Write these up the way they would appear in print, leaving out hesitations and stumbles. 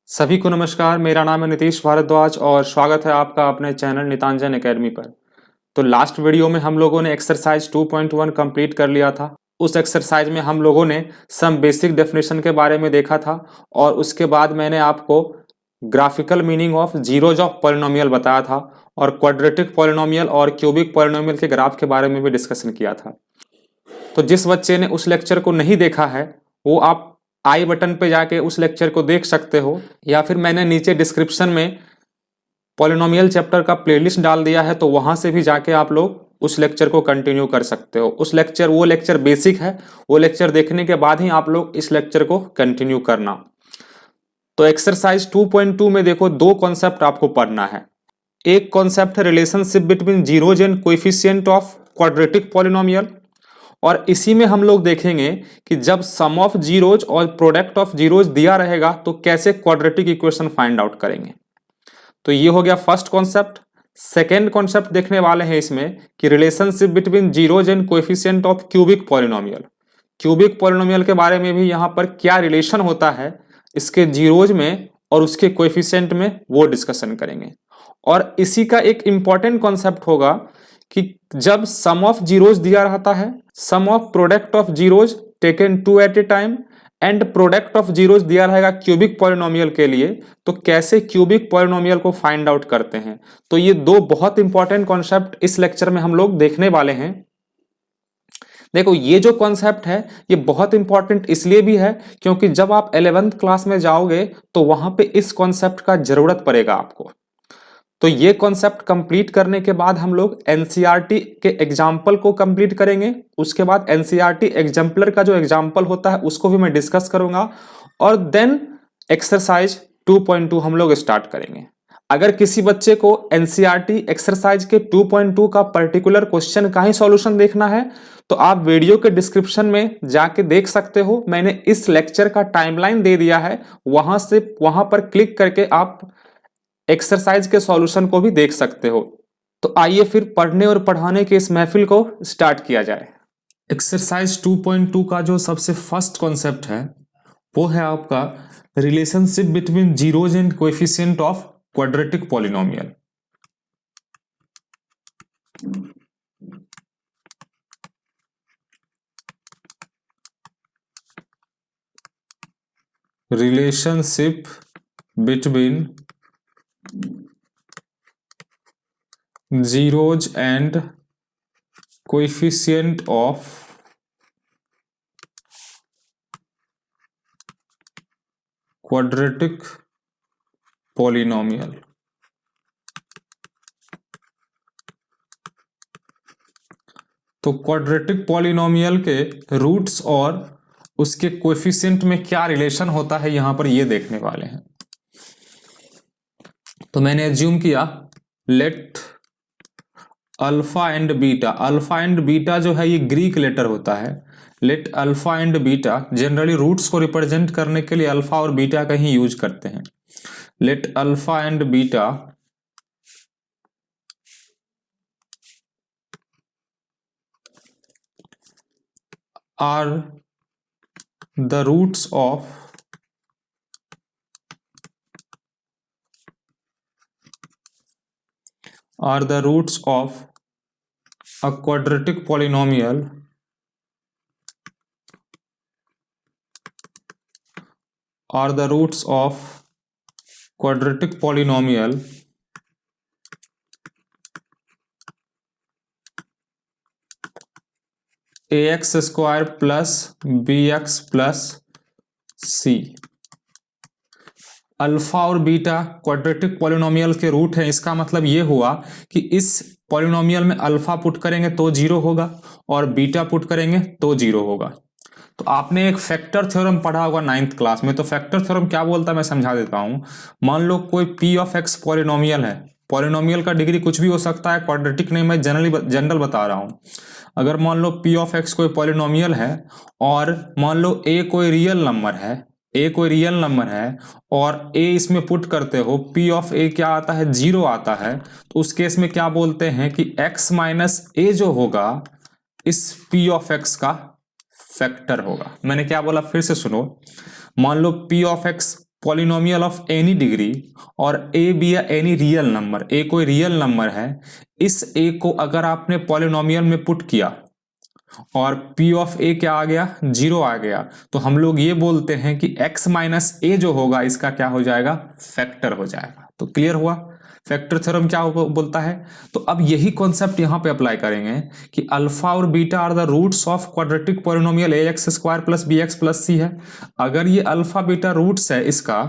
सभी को नमस्कार। मेरा नाम है नीतीश भारद्वाज और स्वागत है आपका अपने चैनल नितांजन एकेडमी पर। तो लास्ट वीडियो में हम लोगों ने एक्सरसाइज 2.1 कंप्लीट कर लिया था। उस एक्सरसाइज में हम लोगों ने सम बेसिक डेफिनेशन के बारे में देखा था और उसके बाद मैंने आपको graphical meaning of zeros of polynomial बताया था और क्वाड्रेटिक पॉलिनोमियल और क्यूबिक पॉलिनोमियल के ग्राफ के बारे में भी डिस्कशन किया था। तो जिस बच्चे ने उस लेक्चर को नहीं देखा है वो आप आई बटन पे जाके उस लेक्चर को देख सकते हो, या फिर मैंने नीचे डिस्क्रिप्शन में पॉलिनोमियल चैप्टर का प्लेलिस्ट डाल दिया है, तो वहां से भी जाके आप लोग उस लेक्चर को कंटिन्यू कर सकते हो। वो लेक्चर बेसिक है, वो लेक्चर देखने के बाद ही आप लोग इस लेक्चर को कंटिन्यू करना। तो एक्सरसाइज 2.2 में देखो, दो कॉन्सेप्ट आपको पढ़ना है। एक कॉन्सेप्ट है relationship between zeros and coefficient of quadratic polynomial, और इसी में हम लोग देखेंगे कि जब सम ऑफ जीरोज और प्रोडक्ट ऑफ जीरोज दिया रहेगा तो कैसे क्वाड्रेटिक इक्वेशन फाइंड आउट करेंगे। तो ये हो गया फर्स्ट कॉन्सेप्ट। सेकेंड कॉन्सेप्ट देखने वाले हैं इसमें कि relationship between zeros and coefficient of cubic polynomial. Cubic polynomial के बारे में भी यहाँ पर क्या रिलेशन होता है इसके जीरोज में और उसके कोएफिशिएंट में, वो डिस्कशन करेंगे। और इसी का एक इंपॉर्टेंट कॉन्सेप्ट होगा कि जब सम ऑफ जीरोज दिया रहता है, sum of product of zeros taken two at a time and product of zeros दिया रहेगा क्यूबिक पॉलिनोमियल के लिए, तो कैसे क्यूबिक पॉलिनोमियल को फाइंड आउट करते हैं। तो ये दो बहुत इंपॉर्टेंट कॉन्सेप्ट इस लेक्चर में हम लोग देखने वाले हैं। देखो, ये जो कॉन्सेप्ट है ये बहुत इंपॉर्टेंट इसलिए भी है क्योंकि जब आप 11th क्लास में जाओगे तो वहां पे इस कॉन्सेप्ट का जरूरत पड़ेगा आपको। तो ये कॉन्सेप्ट कंप्लीट करने के बाद हम लोग एनसीईआरटी के एग्जाम्पल को कंप्लीट करेंगे। उसके बाद एनसीईआरटी एग्जाम्पलर का जो एग्जाम्पल होता है उसको भी मैं डिस्कस करूंगा, और देन एक्सरसाइज 2.2 हम लोग स्टार्ट करेंगे। अगर किसी बच्चे को एनसीईआरटी एक्सरसाइज के 2.2 का पर्टिकुलर क्वेश्चन का ही सॉल्यूशन देखना है तो आप वीडियो के डिस्क्रिप्शन में जाके देख सकते हो। मैंने इस लेक्चर का टाइमलाइन दे दिया है, वहां पर क्लिक करके आप एक्सरसाइज के सॉल्यूशन को भी देख सकते हो। तो आइए फिर पढ़ने और पढ़ाने के इस महफिल को स्टार्ट किया जाए। एक्सरसाइज 2.2 का जो सबसे फर्स्ट कॉन्सेप्ट है वो है आपका relationship between zeros and coefficient of quadratic polynomial. Relationship between zeros and coefficient of quadratic polynomial। तो क्वाड्रेटिक पॉलिनोमियल के रूट्स और उसके कोएफिशिएंट में क्या रिलेशन होता है यहां पर ये देखने वाले हैं। तो मैंने एज्यूम किया let alpha and beta. Alpha and beta जो है ये ग्रीक लेटर होता है। Let alpha and beta, generally roots को रिप्रेजेंट करने के लिए अल्फा और बीटा का ही यूज करते हैं। Let alpha and beta are the roots of a quadratic polynomial are the roots of quadratic polynomial ax square plus bx plus c। Alpha और beta quadratic polynomial के root है। इसका मतलब ये हुआ कि इस पॉलिनोमियल में अल्फा पुट करेंगे तो जीरो होगा और बीटा पुट करेंगे तो जीरो होगा। तो आपने एक फैक्टर थ्योरम पढ़ा होगा 9th क्लास में। तो फैक्टर थ्योरम क्या बोलता है मैं समझा देता हूं। मान लो कोई p ऑफ x पॉलिनोमियल है। पॉलिनोमियल का डिग्री कुछ भी हो सकता है, क्वाड्रेटिक नहीं, मैं जनरल बता रहा हूं। अगर मान लो p ऑफ x कोई पॉलिनोमियल है और मान लो a कोई रियल नंबर है, और a इसमें पुट करते हो, p ऑफ a क्या आता है, जीरो आता है, तो उस केस में क्या बोलते हैं कि x माइनस a जो होगा इस p ऑफ x का फैक्टर होगा। मैंने क्या बोला फिर से सुनो। मान लो p of x polynomial of any degree और ए बी या एनी रियल नंबर, ए कोई रियल नंबर है, इस ए को अगर आपने पॉलिनोमियल में पुट किया और पी ऑफ ए क्या आ गया, 0 आ गया, तो हम लोग ये बोलते हैं कि x माइनस ए जो होगा इसका क्या हो जाएगा, फैक्टर हो जाएगा। तो क्लियर हुआ, फैक्टर थ्योरम क्या बोलता है। तो अब यही कॉन्सेप्ट यहां पे अप्लाई करेंगे कि अल्फा और beta are the roots of quadratic polynomial a x square plus b x plus c है। अगर ये अल्फा बीटा रूट्स है इसका,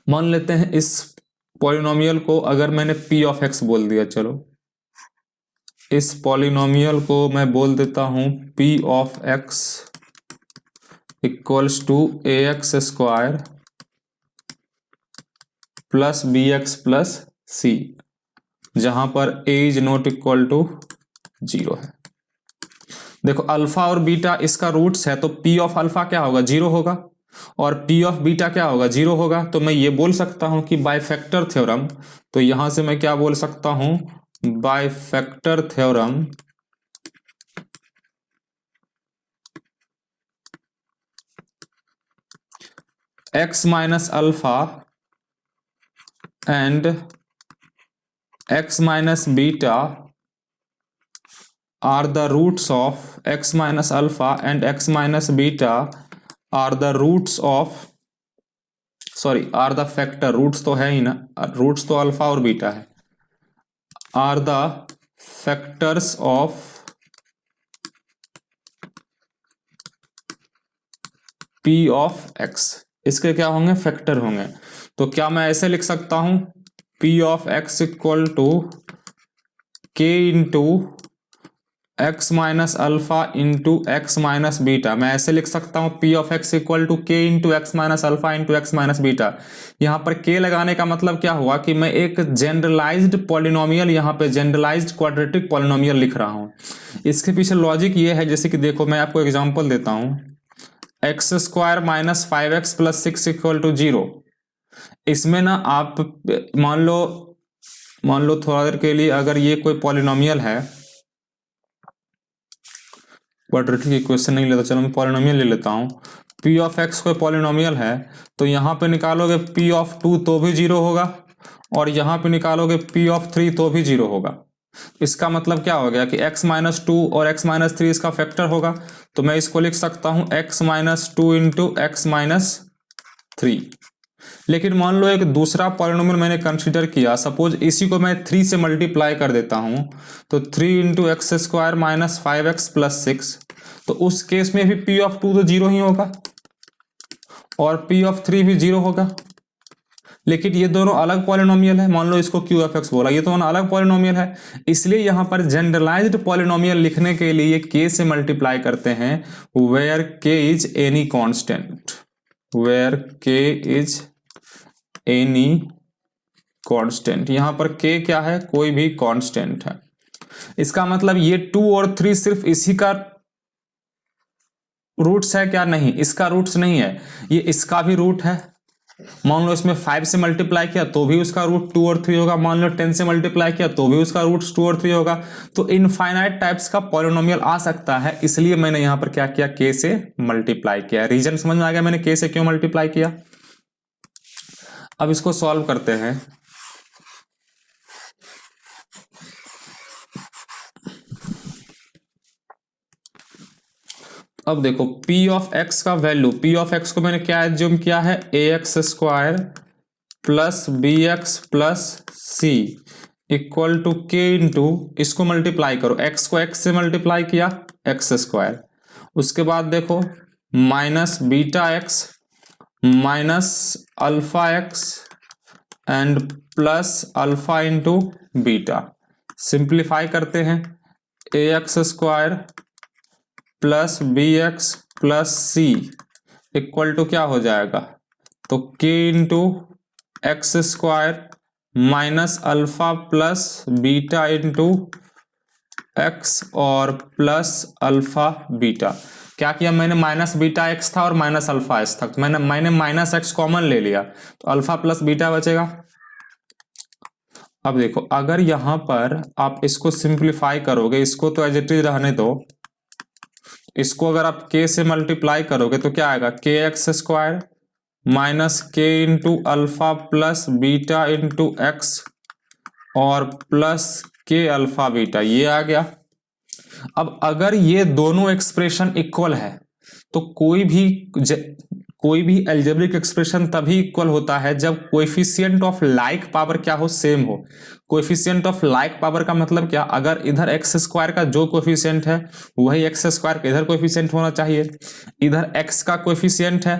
मान लेते हैं इस पॉलिनोमियल को अगर मैंने पी ऑफ एक्स बोल दिया, चलो इस पॉलिनोमियल को मैं बोल देता हूं p of x equals to a x square plus b x plus c, जहां पर a is not equal to 0 है। देखो अल्फा और बीटा इसका रूट्स है, तो पी ऑफ अल्फा क्या होगा, 0 होगा, और पी ऑफ बीटा क्या होगा, 0 होगा। तो मैं ये बोल सकता हूं कि बाय फैक्टर थ्योरम, तो यहां से मैं क्या बोल सकता हूं, by factor theorem x minus alpha and x minus beta are the roots of x minus alpha and x minus beta are the roots of, sorry are the factor, roots तो है ही ना, roots तो alpha और beta है, are the factors of p of x, इसके क्या होंगे, factor होंगे। तो क्या मैं ऐसे लिख सकता हूं p of x equal to k into x minus alpha into x minus beta, मैं ऐसे लिख सकता हूं p of x equal to k into x minus alpha into x minus beta. यहां पर k लगाने का मतलब क्या हुआ कि मैं एक जनरलाइज्ड पॉलिनोमियल, यहां पे जनरलाइज्ड क्वाड्रेटिक पॉलिनोमियल लिख रहा हूं। इसके पीछे लॉजिक ये है, जैसे कि देखो मैं आपको एग्जांपल देता हूं, x square minus 5x plus 6 equal to 0। इसमें ना आप मान लो थोड़ा देर के लिए अगर ये कोई पॉलिनोमियल है, क्वाड्रेटिक इक्वेशन नहीं लेता, चलो मैं पॉलिनोमियल ले लेता हूं। p ऑफ x कोई पॉलिनोमियल है, तो यहां पे निकालोगे p ऑफ 2 तो भी 0 होगा, और यहां पे निकालोगे p ऑफ 3 तो भी 0 होगा। इसका मतलब क्या हो गया कि x माइनस 2 और x माइनस 3 इसका फैक्टर होगा। तो मैं इसको लिख सकता हूं x minus 2 into x minus 3। लेकिन मान लो एक दूसरा पॉलिनोमियल मैंने कंसीडर किया, सपोज इसी को मैं 3 से मल्टीप्लाई कर देता हूं, तो 3 into x square minus 5x plus 6, तो उस केस में भी p ऑफ 2 तो 0 ही होगा और p ऑफ 3 भी 0 होगा। लेकिन ये दोनों अलग पॉलिनोमियल है, मान लो इसको q ऑफ x बोला, ये दोनों अलग पॉलिनोमियल है, इसलिए यहां पर जनरलाइज्ड पॉलिनोमियल लिखने के लिए k से मल्टीप्लाई करते हैं, where k is any constant, where k is any constant. यहां पर k क्या है, कोई भी कांस्टेंट है। इसका मतलब ये 2 और 3 सिर्फ इसी का रूट्स है क्या, नहीं, इसका रूट्स नहीं है, ये इसका भी रूट है। मान लो इसमें 5 से मल्टीप्लाई किया तो भी उसका रूट 2 और 3 होगा, मान लो 10 से मल्टीप्लाई किया तो भी उसका रूट 2 और 3 होगा। तो इनफाइनाइट टाइप्स का पॉलिनोमियल आ सकता है, इसलिए मैंने यहां पर क्या किया, k से मल्टीप्लाई किया। रीजन समझ में आ गया मैंने k से क्यों मल्टीप्लाई किया। अब इसको सॉल्व करते हैं। अब देखो p ऑफ x का वैल्यू, p ऑफ x को मैंने क्या एज्यूम किया है, ax square plus b x plus c equal to k into, इसको मल्टीप्लाई करो, x को x से मल्टीप्लाई किया एक्स स्क्वायर, उसके बाद देखो minus beta x minus alpha x and plus alpha into beta. Simplify करते हैं, a x square plus b x plus c equal to क्या हो जाएगा, तो k into x square minus alpha plus beta into x और plus alpha beta. क्या किया मैंने, माइनस बीटा एक्स था और माइनस अल्फा एक्स था, तो मैंने माइनस एक्स कॉमन ले लिया, तो अल्फा प्लस बीटा बचेगा। अब देखो अगर यहां पर आप इसको सिंप्लीफाई करोगे, इसको तो एज इट इज रहने दो, इसको अगर आप k से मल्टीप्लाई करोगे तो क्या आएगा, के एक्स स्क्वायर माइनस के into alpha plus beta into x और प्लस के अल्फा बीटा, ये आ गया। अब अगर ये दोनों एक्सप्रेशन इक्वल है तो कोई भी अलजेब्रिक एक्सप्रेशन तभी इक्वल होता है जब कोएफिशिएंट ऑफ लाइक पावर क्या हो, सेम हो। कोएफिशिएंट ऑफ लाइक पावर का मतलब क्या, अगर इधर एक्स स्क्वायर का जो कोएफिशिएंट है वही एक्स स्क्वायर का इधर कोएफिशिएंट होना चाहिए, इधर एक्स का कोएफिशिएंट है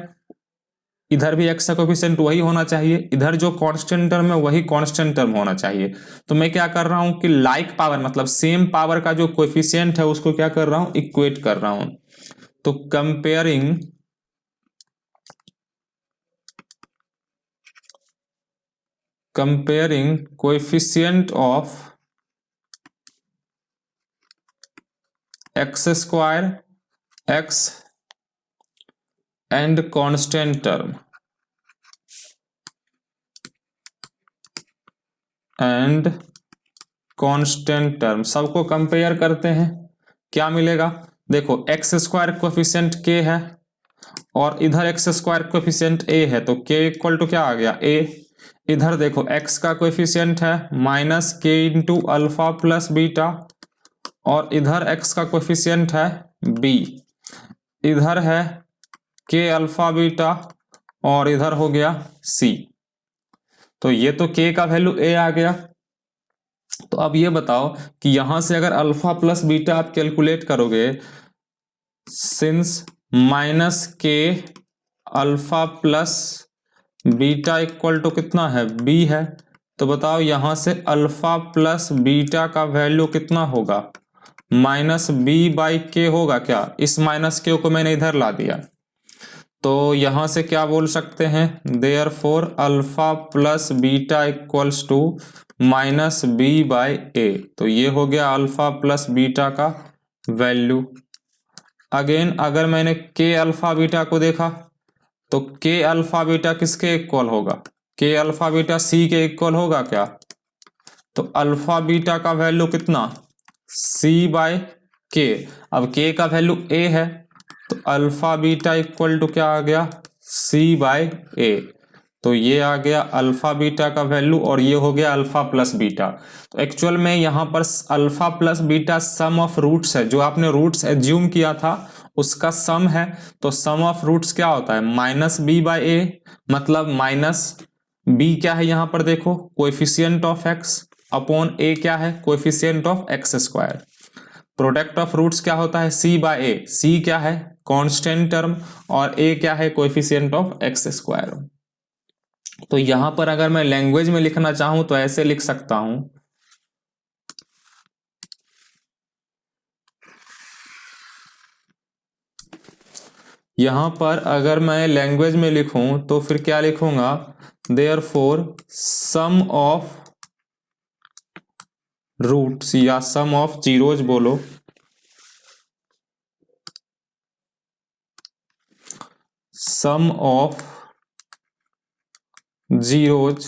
इधर भी एक्स का कोएफिशिएंट वही होना चाहिए, इधर जो कांस्टेंट टर्म है वही कांस्टेंट टर्म होना चाहिए। तो मैं क्या कर रहा हूं कि लाइक पावर मतलब सेम पावर का जो कोएफिशिएंट है उसको क्या कर रहा हूं, इक्वेट कर रहा हूं। तो comparing coefficient of x square x and constant term and constant term सबको कंपेयर करते हैं, क्या मिलेगा। देखो एक्स स्क्वायर कोएफिशिएंट के है और इधर एक्स स्क्वायर कोएफिशिएंट ए है, तो के इक्वल टू क्या आ गया, ए। इधर देखो एक्स का कोएफिशिएंट है माइनस के इंटू अल्फा प्लस बीटा और इधर एक्स का कोएफिशिएंट है बी, इधर है के अल्फा बीटा और इधर हो गया सी। तो ये तो के का वैल्यू ए आ गया। तो अब ये बताओ कि यहां से अगर अल्फा प्लस बीटा आप कैलकुलेट करोगे, सिंस माइनस के alpha plus beta equal to कितना है, बी है, तो बताओ यहां से अल्फा प्लस बीटा का वैल्यू कितना होगा, माइनस बी बाई के होगा क्या। इस माइनस के को मैंने इधर ला दिया, तो यहां से क्या बोल सकते हैं, therefore alpha plus beta equals to minus B by a. तो ये हो गया अल्फा प्लस बीटा का वैल्यू। अगेन अगर मैंने के अल्फा बीटा को देखा तो के अल्फा बीटा किसके इक्वल होगा, के अल्फा बीटा सी के इक्वल होगा क्या। तो अल्फा बीटा का वैल्यू कितना, सी बाय के। अब के का वैल्यू ए है तो अल्फा बीटा इक्वल टू क्या आ गया, सी बाय ए। तो ये आ गया अल्फा बीटा का वैल्यू और ये हो गया अल्फा प्लस बीटा। तो एक्चुअल में यहां पर alpha plus beta sum of roots है, जो आपने रूट्स एज्यूम किया था उसका सम है। तो सम ऑफ रूट्स क्या होता है, माइनस बी बाय ए, मतलब माइनस बी क्या है यहां पर देखो, coefficient of x upon a क्या है, coefficient of x square. Product of roots क्या होता है, सी बाय ए, सी क्या है कांस्टेंट टर्म और ए क्या है कोएफिशिएंट ऑफ एक्स स्क्वायर। तो यहां पर अगर मैं लैंग्वेज में लिखना चाहूं तो ऐसे लिख सकता हूं, यहां पर अगर मैं लैंग्वेज में लिखूं तो फिर क्या लिखूंगा, देयरफॉर सम ऑफ रूट्स या सम ऑफ जीरोज बोलो, सम ऑफ जीरोज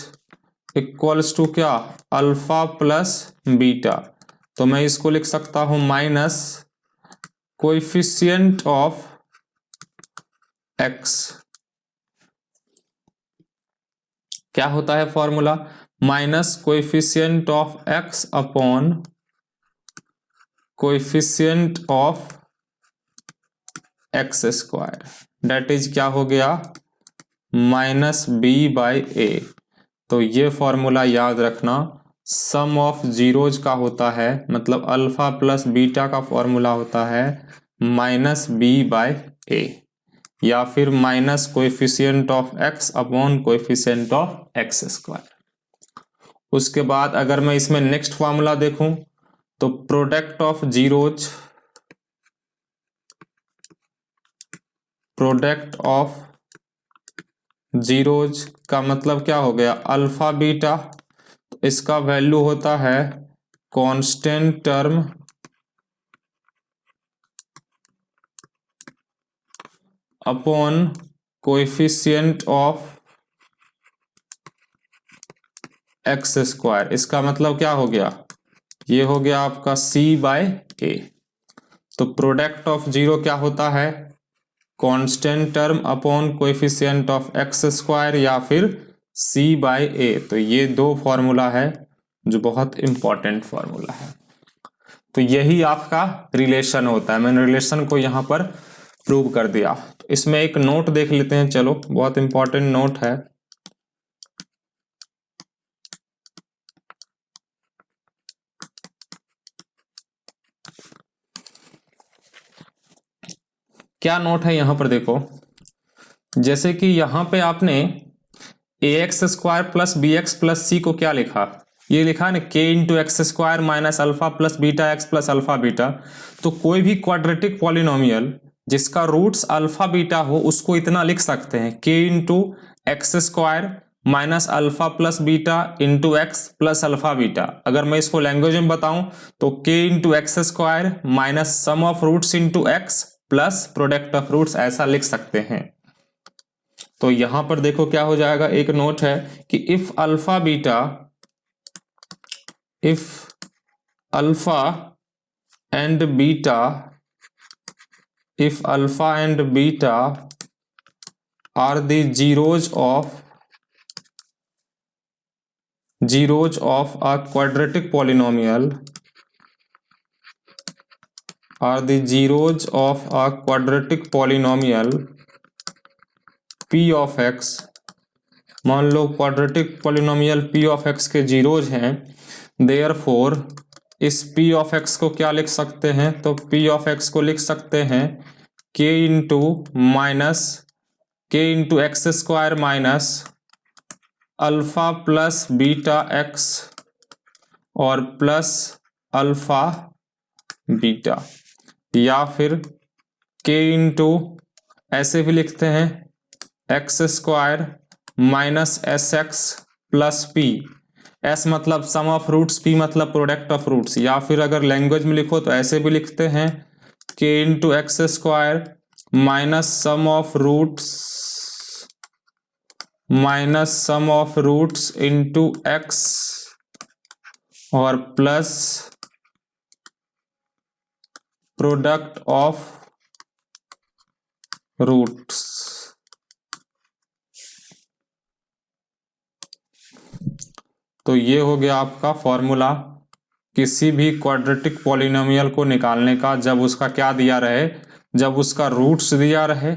इक्वल्स टू क्या, अल्फा प्लस बीटा। तो मैं इसको लिख सकता हूं माइनस कोएफिशिएंट ऑफ एक्स, क्या होता है formula, minus coefficient of x upon coefficient of x square, that is क्या हो गया, माइनस बी बाई ए। तो ये फॉर्मूला याद रखना, सम ऑफ जीरोज का होता है, मतलब अल्फा प्लस बीटा का फॉर्मूला होता है माइनस बी बाय ए या फिर minus coefficient of x upon coefficient of x square. उसके बाद अगर मैं इसमें नेक्स्ट फॉर्मूला देखूं तो product of zeros, product of zeros का मतलब क्या हो गया, अल्फा बीटा, तो इसका वैल्यू होता है constant term upon coefficient of x square. इसका मतलब क्या हो गया, ये हो गया आपका सी बाय ए। तो प्रोडक्ट ऑफ जीरो क्या होता है, constant term upon coefficient of x square या फिर सी बाय ए। तो ये दो फॉर्मूला है जो बहुत इंपॉर्टेंट फॉर्मूला है। तो यही आपका रिलेशन होता है। मैंने रिलेशन को यहाँ पर प्रूव कर दिया। तो इसमें एक नोट देख लेते हैं, चलो बहुत इंपॉर्टेंट नोट है। क्या नोट है यहाँ पर देखो, जैसे कि यहाँ पे आपने a x square plus b x plus c को क्या लिखा, ये लिखा है ना k into x square minus alpha plus beta x plus alpha beta. तो कोई भी क्वाड्रेटिक पॉलिनोमियल जिसका रूट्स अल्फा बीटा हो उसको इतना लिख सकते हैं, k into x square minus alpha plus beta into x plus alpha beta. अगर मैं इसको लैंग्वेज में बताऊं तो के into x square minus sum of roots into x plus product of roots, ऐसा लिख सकते हैं। तो यहां पर देखो क्या हो जाएगा, एक नोट है कि if alpha and beta are the zeros of a quadratic polynomial P of x। मान लो quadratic polynomial P of x के जीरोज हैं, देयरफॉर इस P ऑफ x को क्या लिख सकते हैं, तो P ऑफ x को लिख सकते हैं k into x square minus alpha plus beta x और प्लस अल्फा बीटा, या फिर k इंटू ऐसे भी लिखते हैं x square minus S x plus P. S मतलब सम ऑफ रूट्स, पी मतलब प्रोडक्ट ऑफ रूट्स, या फिर अगर लैंग्वेज में लिखो तो ऐसे भी लिखते हैं k into x square minus sum of roots into x और प्लस प्रोडक्ट ऑफ रूट्स। तो ये हो गया आपका फॉर्मूला किसी भी क्वाड्रेटिक पॉलिनोमियल को निकालने का, जब उसका क्या दिया रहे, जब उसका रूट्स दिया रहे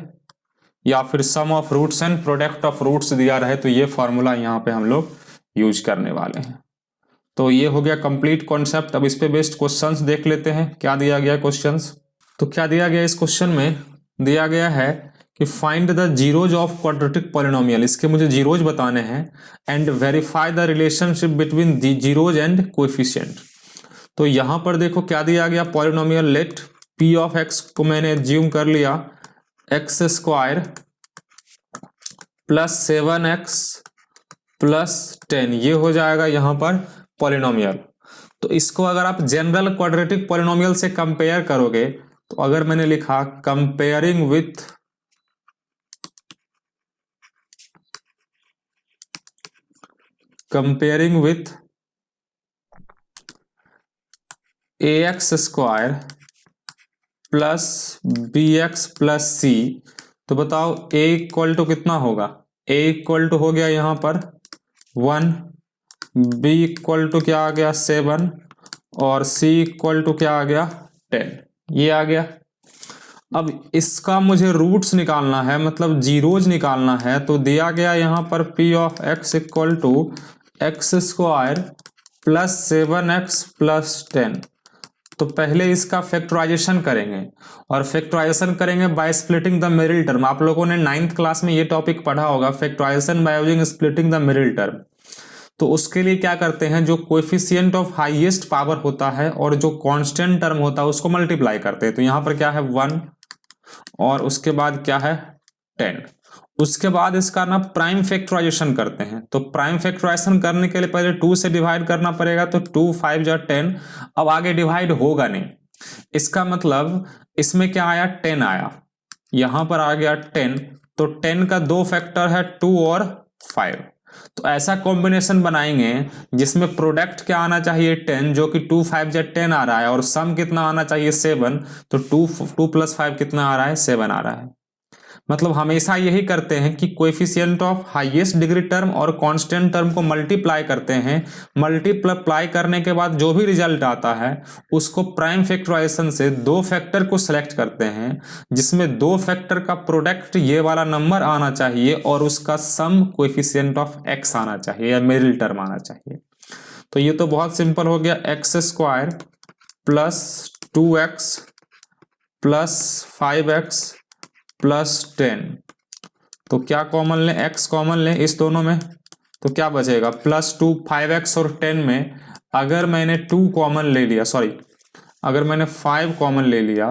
या फिर sum of roots and product of roots दिया रहे। तो ये फॉर्मूला यहाँ पे हम लोग यूज करने वाले हैं। तो ये हो गया कंप्लीट कॉन्सेप्ट। अब इस पे बेस्ड क्वेश्चंस देख लेते हैं, क्या दिया गया क्वेश्चंस। तो क्या दिया गया इस क्वेश्चन में, दिया गया है कि find the zeros of quadratic polynomial, इसके मुझे जीरोज बताने हैं, and verify the relationship between the zeros and coefficient. तो यहां पर देखो क्या दिया गया, polynomial let p of x को मैंने एज्यूम कर लिया x square plus 7x plus 10, ये हो जाएगा यहां पर पॉलिनोमियल। तो इसको अगर आप जनरल क्वाड्रेटिक पॉलिनोमियल से कंपेयर करोगे, तो अगर मैंने लिखा comparing with ax square plus bx plus c, तो बताओ a इक्वल टू कितना होगा, a इक्वल टू हो गया यहां पर 1, b इक्वल टू क्या आ गया 7 और c इक्वल टू क्या आ गया 10, ये आ गया। अब इसका मुझे रूट्स निकालना है, मतलब जीरोज निकालना है। तो दिया गया यहां पर p of x equal to X square plus 7x plus 10। तो पहले इसका फैक्टराइजेशन करेंगे, और फैक्टराइजेशन करेंगे by splitting the middle term. आप लोगों ने 9th क्लास में ये टॉपिक पढ़ा होगा, factorization by using splitting the middle term. तो उसके लिए क्या करते हैं, जो कोएफिशिएंट ऑफ हाईएस्ट पावर होता है और जो कांस्टेंट टर्म होता है उसको मल्टीप्लाई करते हैं। तो यहां पर क्या है 1 और उसके बाद क्या है 10। उसके बाद इसका ना प्राइम फैक्टराइजेशन करते हैं। तो प्राइम फैक्टराइजेशन करने के लिए पहले 2 से डिवाइड करना पड़ेगा, तो 2 5 जा 10। अब आगे डिवाइड होगा नहीं, इसका मतलब इसमें क्या आया 10 आया, यहां पर आ गया 10। तो 10 का 2 फैक्टर है 2 और 5। तो ऐसा कॉम्बिनेशन बनाएंगे जिसमें प्रोडक्ट क्या आना चाहिए 10, जो कि 2 5 जा 10 आ रहा है, और सम कितना आना चाहिए 7। तो 2 प्लस 5 कितना आ रहा है 7 आ रहा है। मतलब हमेशा यही करते हैं कि coefficient of highest degree term और कांस्टेंट टर्म को मल्टीप्लाई करते हैं। मल्टीप्लाई करने के बाद जो भी रिजल्ट आता है उसको प्राइम फैक्टराइजेशन से दो फैक्टर को सेलेक्ट करते हैं, जिसमें दो फैक्टर का प्रोडक्ट ये वाला नंबर आना चाहिए और उसका सम कोएफिशिएंट ऑफ एक्स आना चाहिए या मिडिल टर्म आना चाहिए। तो ये तो बहुत सिंपल हो गया, x square plus 2x plus 5x plus 10। तो क्या कॉमन लें, x कॉमन लें इस दोनों में, तो क्या बचेगा +2 5x और 10 में अगर मैंने 2 कॉमन ले लिया, सॉरी अगर मैंने 5 कॉमन ले लिया,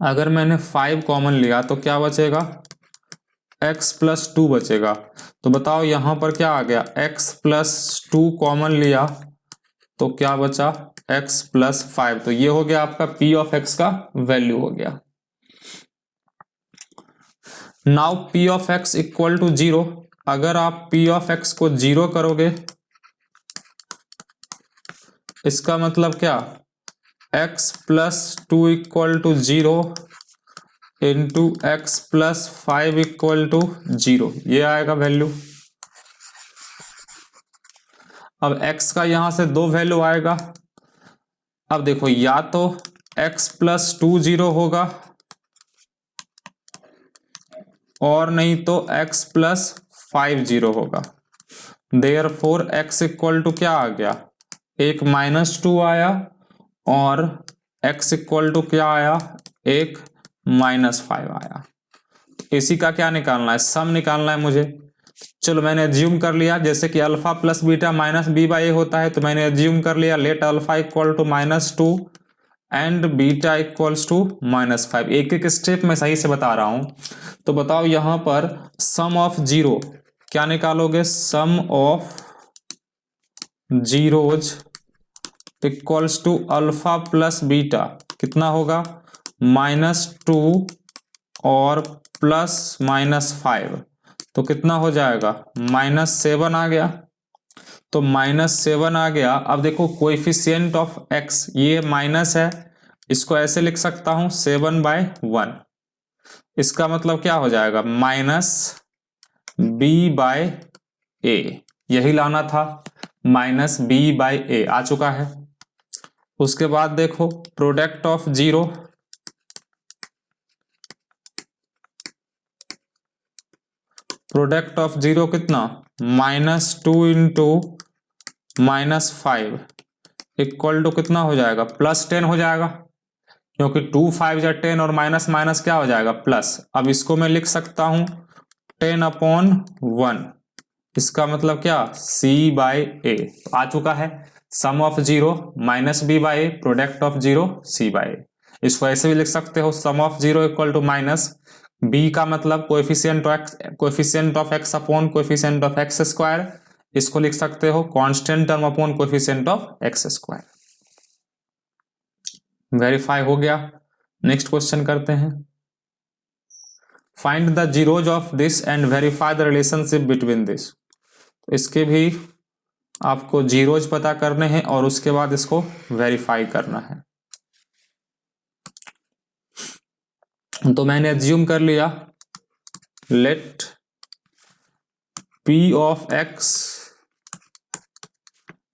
अगर मैंने 5 कॉमन लिया तो क्या बचेगा, x प्लस 2 बचेगा। तो बताओ यहां पर क्या आ गया, x प्लस 2 कॉमन लिया तो क्या बचा, x प्लस 5। तो ये हो गया आपका p ऑफ x का वैल्यू हो गया। Now p of x equal to 0, अगर आप p ऑफ x को 0 करोगे इसका मतलब क्या, x plus 2 equal to 0 into x plus 5 equal to 0, ये आएगा वैल्यू। अब x का यहां से दो वैल्यू आएगा। अब देखो या तो x प्लस 2 0 होगा और नहीं तो x प्लस 5 0 होगा। देयरफॉर x इक्वल टू क्या आ गया, एक -2 आया और x इक्वल टू क्या आया, एक -5 आया। इसी का क्या निकालना है, सम निकालना है मुझे। चलो मैंने एज्यूम कर लिया, जैसे कि alpha plus beta minus B by a होता है, तो मैंने एज्यूम कर लिया let alpha equal to -2 and beta equals to -5। एक एक स्टेप में सही से बता रहा हूं। तो बताओ यहां पर सम ऑफ 0 क्या निकालोगे, sum of zeros equals to alpha plus beta कितना होगा, -2 और प्लस -5, तो कितना हो जाएगा, -7 आ गया। तो -7 आ गया। अब देखो कोएफिशिएंट ऑफ x ये माइनस है, इसको ऐसे लिख सकता हूं 7/1। इसका मतलब क्या हो जाएगा, -b/a, यही लाना था, -b/a आ चुका है। उसके बाद देखो प्रोडक्ट ऑफ 0, प्रोडक्ट ऑफ 0 कितना, -2 इंटू -5 इक्वल टू कितना हो जाएगा, +10 हो जाएगा, क्योंकि 2 5 या 10 और माइनस माइनस क्या हो जाएगा प्लस। अब इसको मैं लिख सकता हूं 10/1, इसका मतलब क्या, c/a आ चुका है। Sum of 0 -b/a, product of 0 c/a। इसको ऐसे भी लिख सकते हो, sum of 0 equal to minus b का मतलब coefficient of x upon coefficient of x square, इसको लिख सकते हो constant term upon coefficient of x square. Verify हो गया। नेक्स्ट क्वेश्चन करते हैं, find the zeros of this and verify the relationship between this. तो इसके भी आपको जीरोज पता करने हैं और उसके बाद इसको वेरीफाई करना है। तो मैंने एज्यूम कर लिया let p of x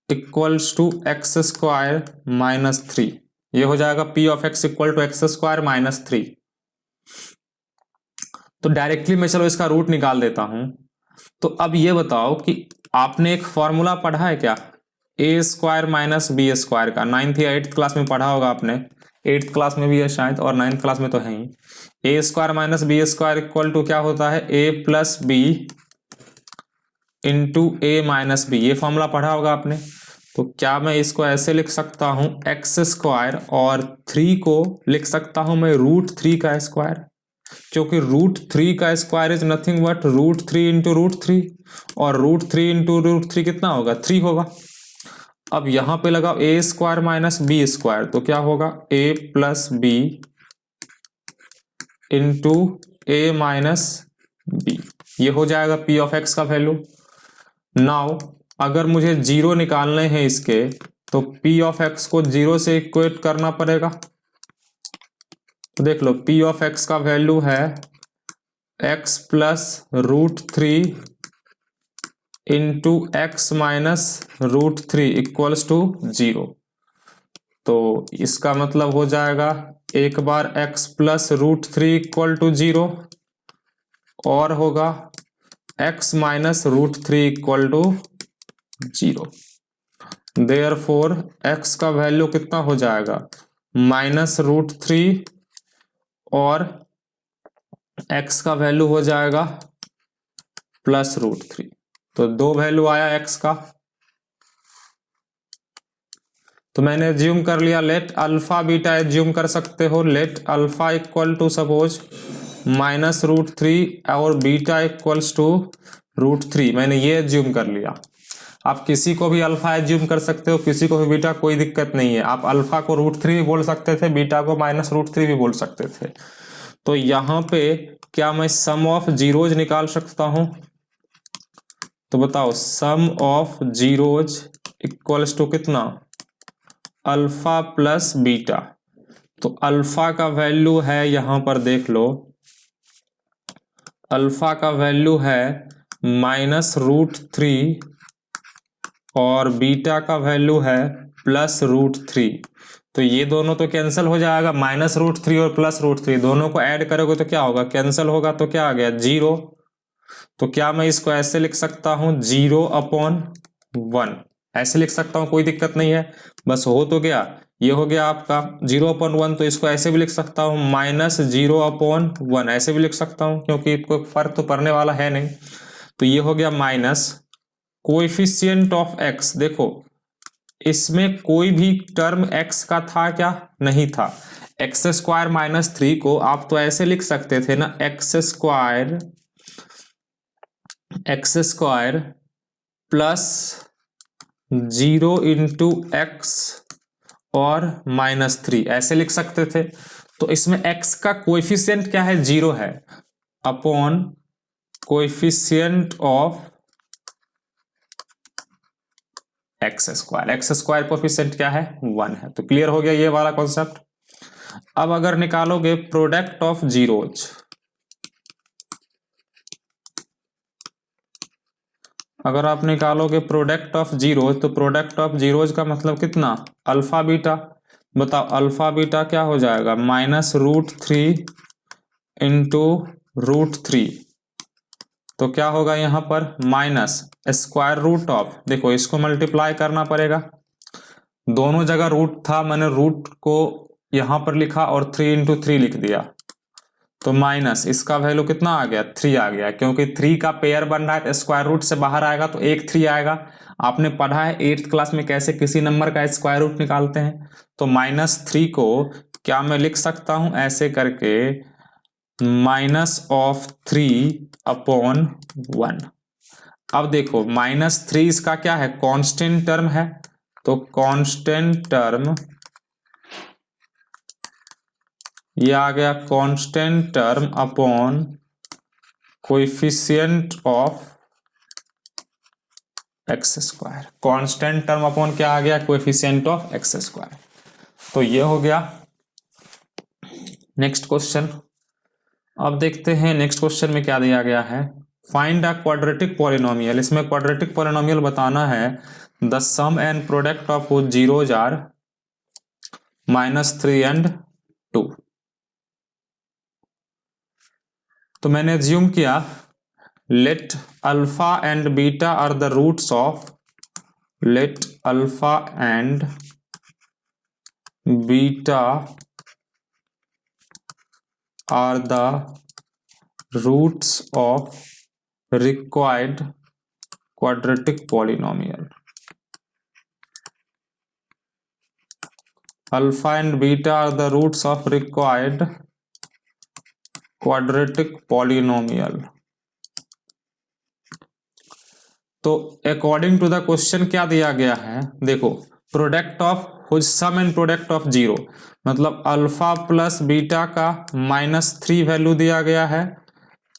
equals to X square -3, ये हो जाएगा p of x equal to X square -3। तो डायरेक्टली मैं चलो इसका रूट निकाल देता हूं। तो अब ये बताओ कि आपने एक फॉर्मूला पढ़ा है क्या, a square minus B square का, 9th या 8th क्लास में पढ़ा होगा आपने, 8th क्लास में भी है शायद और 9th क्लास में तो है ही। a square minus B square equal to क्या होता है, a plus B into a minus B, ये फॉर्मूला पढ़ा होगा आपने। तो क्या मैं इसको ऐसे लिख सकता हूं एक्स स्क्वायर और 3 को लिख सकता हूं मैं √3 का स्क्वायर, क्योंकि √3 का square is nothing but √3 into √3 और √3 इंटू √3 कितना होगा, 3 होगा। अब यहां पे लगाओ a square minus B square, तो क्या होगा a plus B into a minus B, ये हो जाएगा p ऑफ x का वैल्यू। नाउ अगर मुझे 0 निकालने हैं इसके, तो p ऑफ x को 0 से इक्वेट करना पड़ेगा। तो देख लो पी ऑफ एक्स का वैल्यू है x plus root three into x minus root three equals to 0। तो इसका मतलब हो जाएगा एक बार x plus root three equal to 0 और होगा x minus root three equal to 0। Therefore x का वैल्यू कितना हो जाएगा माइनस रूट थ्री और एक्स का वैल्यू हो जाएगा प्लस रूट थ्री। तो दो वैल्यू आया एक्स का। तो मैंने एज्यूम कर लिया लेट अल्फा बीटा एज्यूम कर सकते हो। Let alpha equal to suppose minus root three और beta equals to root three. मैंने ये एज्यूम कर लिया। आप किसी को भी अल्फा एज्यूम कर सकते हो, किसी को भी बीटा, कोई दिक्कत नहीं है। आप अल्फा को रूट थ्री भी बोल सकते थे, बीटा को माइनस रूट थ्री भी बोल सकते थे। तो यहाँ पे क्या मैं सम ऑफ जीरोज निकाल सकता हूं? तो बताओ सम ऑफ जीरोज इक्वल्स टू कितना अल्फा प्लस बीटा। तो अल्फा का वैल्यू है यहां पर देख लो, अल्फा का वैल्यू है माइनस रूट थ्री और बीटा का वैल्यू है प्लस रूट थ्री। तो ये दोनों तो कैंसिल हो जाएगा, माइनस रूट थ्री और प्लस रूट थ्री दोनों को ऐड करोगे तो क्या होगा, कैंसिल होगा। तो क्या आ गया 0। तो क्या मैं इसको ऐसे लिख सकता हूं 0/1 ऐसे लिख सकता हूं, कोई दिक्कत नहीं है। बस हो तो गया, ये हो गया आपका 0/1। तो इसको ऐसे भी लिख सकता हूं माइनस 0/1 ऐसे भी लिख सकता हूं, क्योंकि कोई फर्क तो पड़ने वाला है नहीं। तो ये हो गया माइनस कोएफिशिएंट ऑफ एक्स। देखो इसमें कोई भी टर्म एक्स का था क्या, नहीं था। एक्स स्क्वायर माइनस थ्री को आप तो ऐसे लिख सकते थे ना, x square plus 0 into x और माइनस थ्री ऐसे लिख सकते थे। तो इसमें एक्स का कोएफिशिएंट क्या है, 0 है, upon coefficient of x square coefficient क्या है 1 है। तो क्लियर हो गया ये वाला कॉन्सेप्ट। अब अगर निकालोगे प्रोडक्ट ऑफ जीरोज, अगर आप निकालोगे प्रोडक्ट ऑफ जीरोज, तो प्रोडक्ट ऑफ जीरोज का मतलब कितना अल्फा बीटा। बताओ अल्फा बीटा क्या हो जाएगा minus root three into root three. तो क्या होगा यहां पर माइनस स्क्वायर रूट ऑफ, देखो इसको मल्टीप्लाई करना पड़ेगा, दोनों जगह रूट था, मैंने रूट को यहां पर लिखा और 3 इंटू थ्री लिख दिया। तो माइनस इसका वैल्यू कितना आ गया 3 आ गया, क्योंकि 3 का पेयर बन रहा है तो स्क्वायर रूट से बाहर आएगा तो एक 3 आएगा। आपने पढ़ा है 8th क्लास में कैसे किसी नंबर का स्क्वायर रूट निकालते हैं। तो -3 को क्या मैं लिख सकता हूं ऐसे करके -3/1। अब देखो -3 इसका क्या है कांस्टेंट टर्म है, तो कांस्टेंट टर्म ये आ गया constant term upon coefficient of x square. Constant term upon क्या आ गया कोएफिशिएंट ऑफ एक्स स्क्वायर। तो ये हो गया नेक्स्ट क्वेश्चन। अब देखते हैं नेक्स्ट क्वेश्चन में क्या दिया गया है। Find a quadratic polynomial. इसमें क्वाड्रेटिक पॉलिनोमियल बताना है। The sum and product of zeros are -3 and 2। तो मैंने एज्यूम किया let alpha and beta are the roots of, let alpha and beta are the roots of required quadratic polynomial. Alpha and beta are the roots of required quadratic polynomial. तो according to the question क्या दिया गया है, देखो product of whose sum and product of zero, मतलब alpha plus beta का -3 value दिया गया है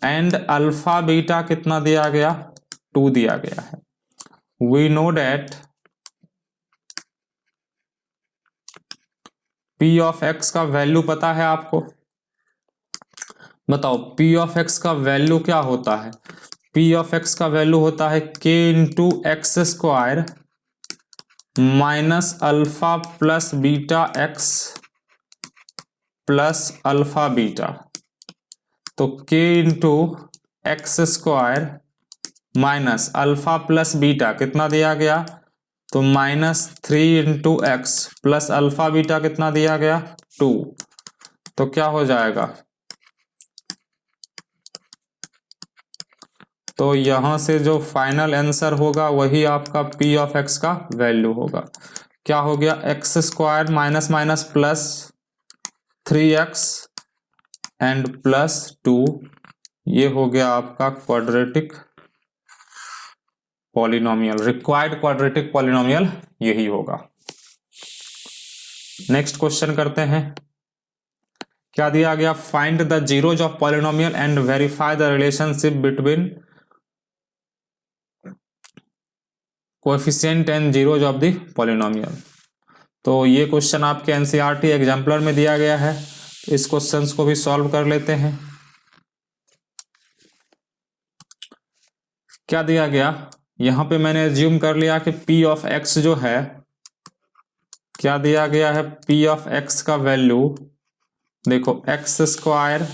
एंड अल्फा बीटा कितना दिया गया 2 दिया गया है। We know that P of x का वैल्यू पता है आपको, बताओ पी ऑफ एक्स का वैल्यू क्या होता है? पी ऑफ एक्स का वैल्यू होता है K into x square minus alpha plus beta x plus alpha beta. तो के into x square minus alpha plus beta कितना दिया गया? तो -3 into x plus alpha beta कितना दिया गया? 2। तो क्या हो जाएगा? तो यहां से जो फाइनल आंसर होगा वही आपका पी ऑफ एक्स का वैल्यू होगा। क्या हो गया? X square minus minus plus 3x and plus 2। ये हो गया आपका quadratic polynomial, required quadratic polynomial यही होगा। नेक्स्ट क्वेश्चन करते हैं। क्या दिया गया? Find the zeros of polynomial and verify the relationship between coefficient and zeros of the polynomial. तो ये क्वेश्चन आपके एनसीईआरटी एग्जाम्पलर में दिया गया है। इस क्वेश्चन को भी सॉल्व कर लेते हैं। क्या दिया गया? यहां पे मैंने एज्यूम कर लिया कि पी ऑफ एक्स जो है, क्या दिया गया है? पी ऑफ एक्स का वैल्यू देखो x square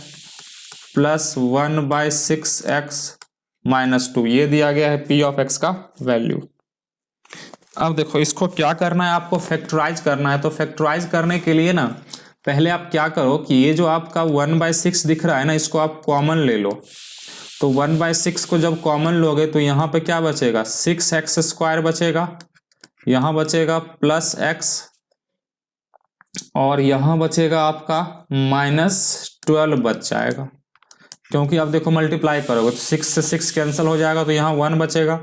plus 1/6x minus 2, ये दिया गया है पी ऑफ एक्स का वैल्यू। अब देखो इसको क्या करना है, आपको फैक्टराइज करना है। तो फैक्टराइज करने के लिए ना पहले आप क्या करो कि ये जो आपका 1/6 दिख रहा है ना, इसको आप कॉमन ले लो। तो 1/6 को जब कॉमन लोगे तो यहाँ पे क्या बचेगा? 6x स्क्वायर बचेगा, यहाँ बचेगा प्लस x, और यहाँ बचेगा आपका -12 बच जाएगा। क्योंकि आप देखो मल्टीप्लाई करोगे तो 6 से 6 कैंसिल हो जाएगा, तो यहाँ 1 बचेगा।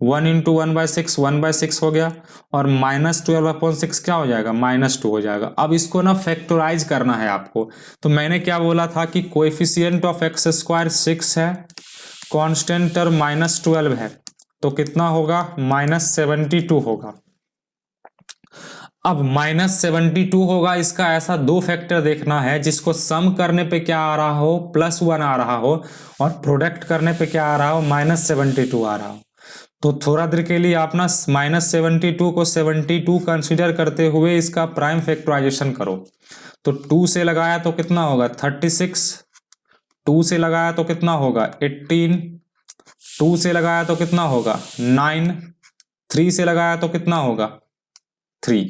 1 इंटू 1/6 1/6 हो गया, और -12/6 क्या हो जाएगा? -2 हो जाएगा। अब इसको ना फैक्टराइज करना है आपको। तो मैंने क्या बोला था कि कोएफिशिएंट ऑफ एक्स स्क्वायर 6 है, कांस्टेंट टर्म -12 है, तो कितना होगा? -72 होगा। अब -72 होगा, इसका ऐसा दो फैक्टर देखना है जिसको सम करने पे क्या आ रहा हो? +1 आ रहा हो, और प्रोडक्ट करने पे क्या आ रहा हो? -72 आ रहा हो। तो थोड़ा देर के लिए आप ना -72 को 72 कंसीडर करते हुए इसका प्राइम फैक्टराइजेशन करो। तो 2 से लगाया तो कितना होगा? 36। 2 से लगाया तो कितना होगा? 18। 2 से लगाया तो कितना होगा? 9। 3 से लगाया तो कितना होगा? 3।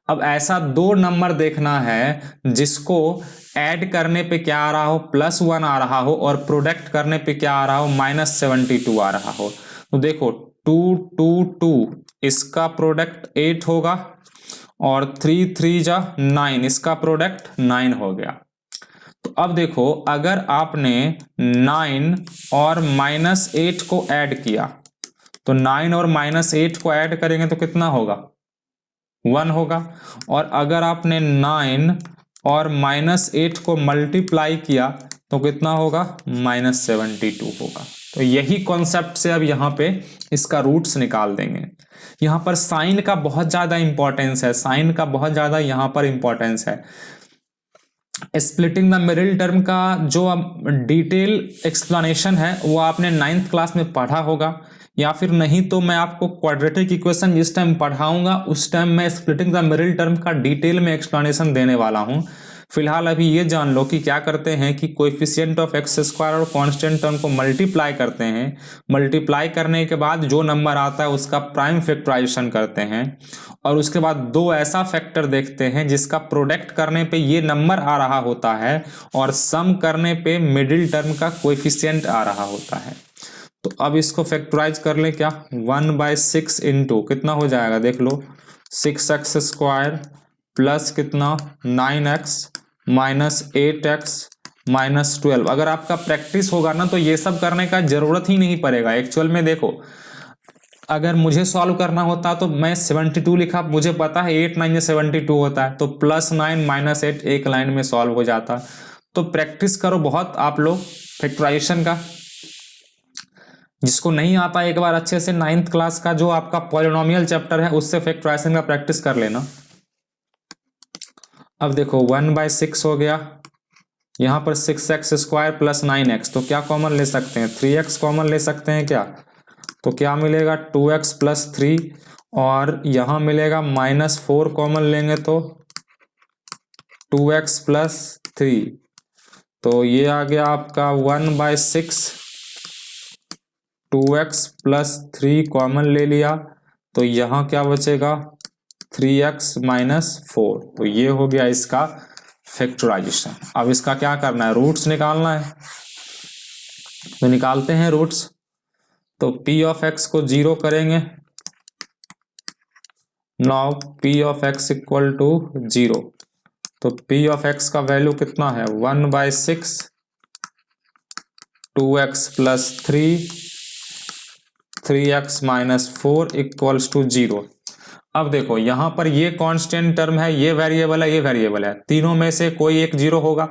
अब ऐसा दो नंबर देखना है जिसको ऐड करने पे क्या आ रहा हो? +1 आ रहा हो, और प्रोडक्ट करने पे क्या आ रहा हो? -72 आ रहा हो। तो देखो 2 2 2, इसका प्रोडक्ट 8 होगा, और 3 3 जा 9, इसका प्रोडक्ट 9 हो गया। तो अब देखो अगर आपने 9 और -8 को ऐड किया, तो 9 और -8 को ऐड करेंगे तो कितना होगा? 1 होगा। और अगर आपने 9 और -8 को मल्टीप्लाई किया तो कितना होगा? -72 होगा। तो यही कॉन्सेप्ट से अब यहाँ पे इसका रूट्स निकाल देंगे। यहाँ पर साइन का बहुत ज़्यादा इंपॉर्टेंस है, साइन का बहुत ज़्यादा यहाँ पर इंपॉर्टेंस है। स्प्लिटिंग द मिडिल टर्म का जो डिटेल एक्सप्लेनेशन है वो आपने 9th क्लास में पढ़ा होगा, या फिर नहीं तो मैं आपको क्वाड्रेटिक इक्वेशन जिस टाइम पढ़ाऊंगा उस टाइम मैं स्प्लिटिंग द मिडिल टर्म का डिटेल में एक्सप्लेनेशन देने वाला हूं। फिलहाल अभी ये जान लो कि क्या करते हैं कि कोएफिशिएंट ऑफ एक्स स्क्वायर और कांस्टेंट टर्म को मल्टीप्लाई करते हैं। मल्टीप्लाई करने के बाद जो नंबर आता है उसका प्राइम फैक्टराइजेशन करते हैं, और उसके बाद दो ऐसा फैक्टर देखते हैं जिसका प्रोडक्ट करने पे ये नंबर आ रहा होता है, और सम करने पे मिडिल टर्म का कोएफिशिएंट आ रहा होता है। तो अब इसको फैक्टराइज कर ले, क्या 1/6 इंटू कितना हो जाएगा? देख लो 6x स्क्वायर प्लस कितना 9x माइनस 8x माइनस 12। अगर आपका प्रैक्टिस होगा ना तो ये सब करने का जरूरत ही नहीं पड़ेगा। एक्चुअल में देखो अगर मुझे सॉल्व करना होता तो मैं 72 लिखा, मुझे पता है 8 9 72 होता है, तो +9 -8 एक लाइन में सॉल्व हो जाता। तो प्रैक्टिस करो बहुत आप लोग फैक्टराइजेशन का। जिसको नहीं आता एक बार अच्छे से 9th क्लास का जो आपका पॉलिनोमियल चैप्टर है उससे फैक्टराइजेशन का प्रैक्टिस कर लेना। अब देखो 1/6 हो गया, यहाँ पर 6x² प्लस 9x, तो क्या कॉमन ले सकते हैं? 3x कॉमन ले सकते हैं क्या? तो क्या मिलेगा? 2x प्लस 3, और यहाँ मिलेगा -4 कॉमन लेंगे तो 2x प्लस 3, तो ये आ गया आपका 1/6। 2x प्लस 3 कॉमन ले लिया, तो यहाँ क्या बचेगा? 3x माइनस 4, तो ये हो गया इसका फैक्टराइजेशन। अब इसका क्या करना है? रूट्स निकालना है, तो निकालते हैं रूट्स। तो p ऑफ x को 0 करेंगे। नाउ p of x equal to 0, तो p ऑफ x का वैल्यू कितना है? 1/6 2x plus 3 3x minus 4 equals to 0। अब देखो यहाँ पर ये कांस्टेंट टर्म है, ये वेरिएबल है, ये वेरिएबल है, तीनों में से कोई एक 0 होगा।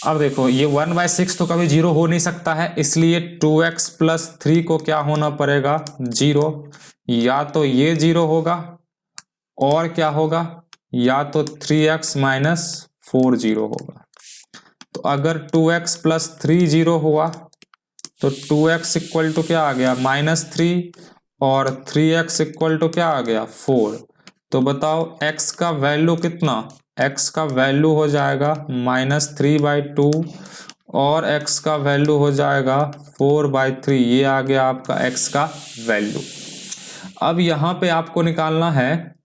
अब देखो ये 1/6 तो कभी 0 हो नहीं सकता है, इसलिए 2x प्लस 3 को क्या होना पड़ेगा? 0। या तो ये 0 होगा, और क्या होगा? या तो 3x माइनस 4 0 होगा। तो अगर 2x प्लस 3 0 हुआ, तो 2x इक्वल टू क्या आ गया? -3, और 3x इक्वल टू क्या आ गया? 4। तो बताओ x का वैल्यू कितना? x का वैल्यू हो जाएगा -3/2, और x का वैल्यू हो जाएगा 4/3। ये आ गया आपका x का वैल्यू। अब यहाँ पे आपको निकालना है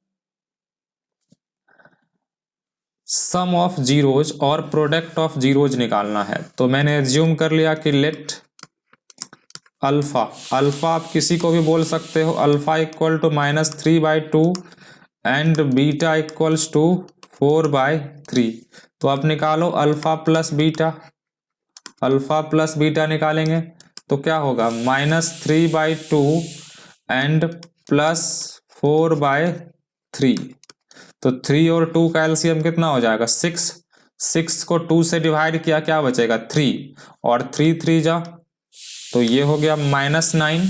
सम ऑफ जीरोज और प्रोडक्ट ऑफ जीरोज निकालना है। तो मैंने एज्यूम कर लिया कि लेट अल्फा, अल्फा आप किसी को भी बोल सकते हो, alpha equal to -3/2 and beta equals to 4/3। तो आप निकालो alpha plus beta, alpha plus beta निकालेंगे तो क्या होगा? -3/2 एंड प्लस 4/3। तो 3 और 2 का एलसीएम कितना हो जाएगा? 6। 6 को 2 से डिवाइड किया, क्या बचेगा? 3, और 3 3 जा, तो ये हो गया -9,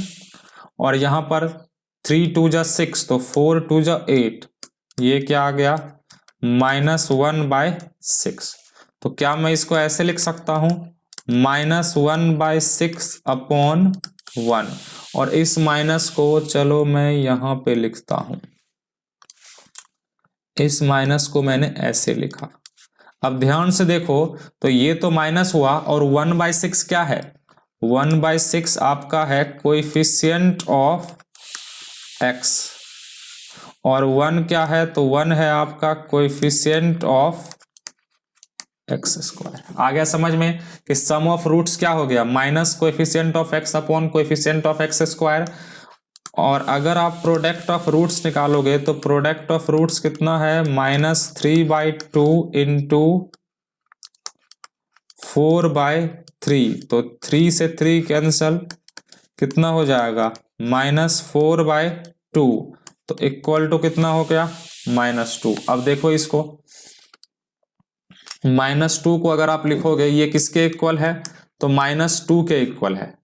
और यहाँ पर 3 2 जा 6, तो 4 2 जा 8, ये क्या आ गया? -1/6। तो क्या मैं इसको ऐसे लिख सकता हूं? -1/6 अपॉन 1, और इस माइनस को चलो मैं यहां पे लिखता हूं, इस माइनस को मैंने ऐसे लिखा। अब ध्यान से देखो, तो ये तो माइनस हुआ, और 1/6 क्या है? 1/6 आपका है कोएफिशिएंट ऑफ x, और 1 क्या है? तो 1 है आपका कोएफिशिएंट ऑफ x²। आ गया समझ में कि सम ऑफ रूट्स क्या हो गया? Minus coefficient of x upon coefficient of x²। और अगर आप प्रोडक्ट ऑफ रूट्स निकालोगे, तो प्रोडक्ट ऑफ रूट्स कितना है? -3/2 इंटू 4/3, तो 3 से 3 कैंसल, कितना हो जाएगा? -4/2, तो इक्वल टू कितना हो गया? -2। अब देखो इसको, -2 को अगर आप लिखोगे, ये किसके इक्वल है? तो -2 के इक्वल है।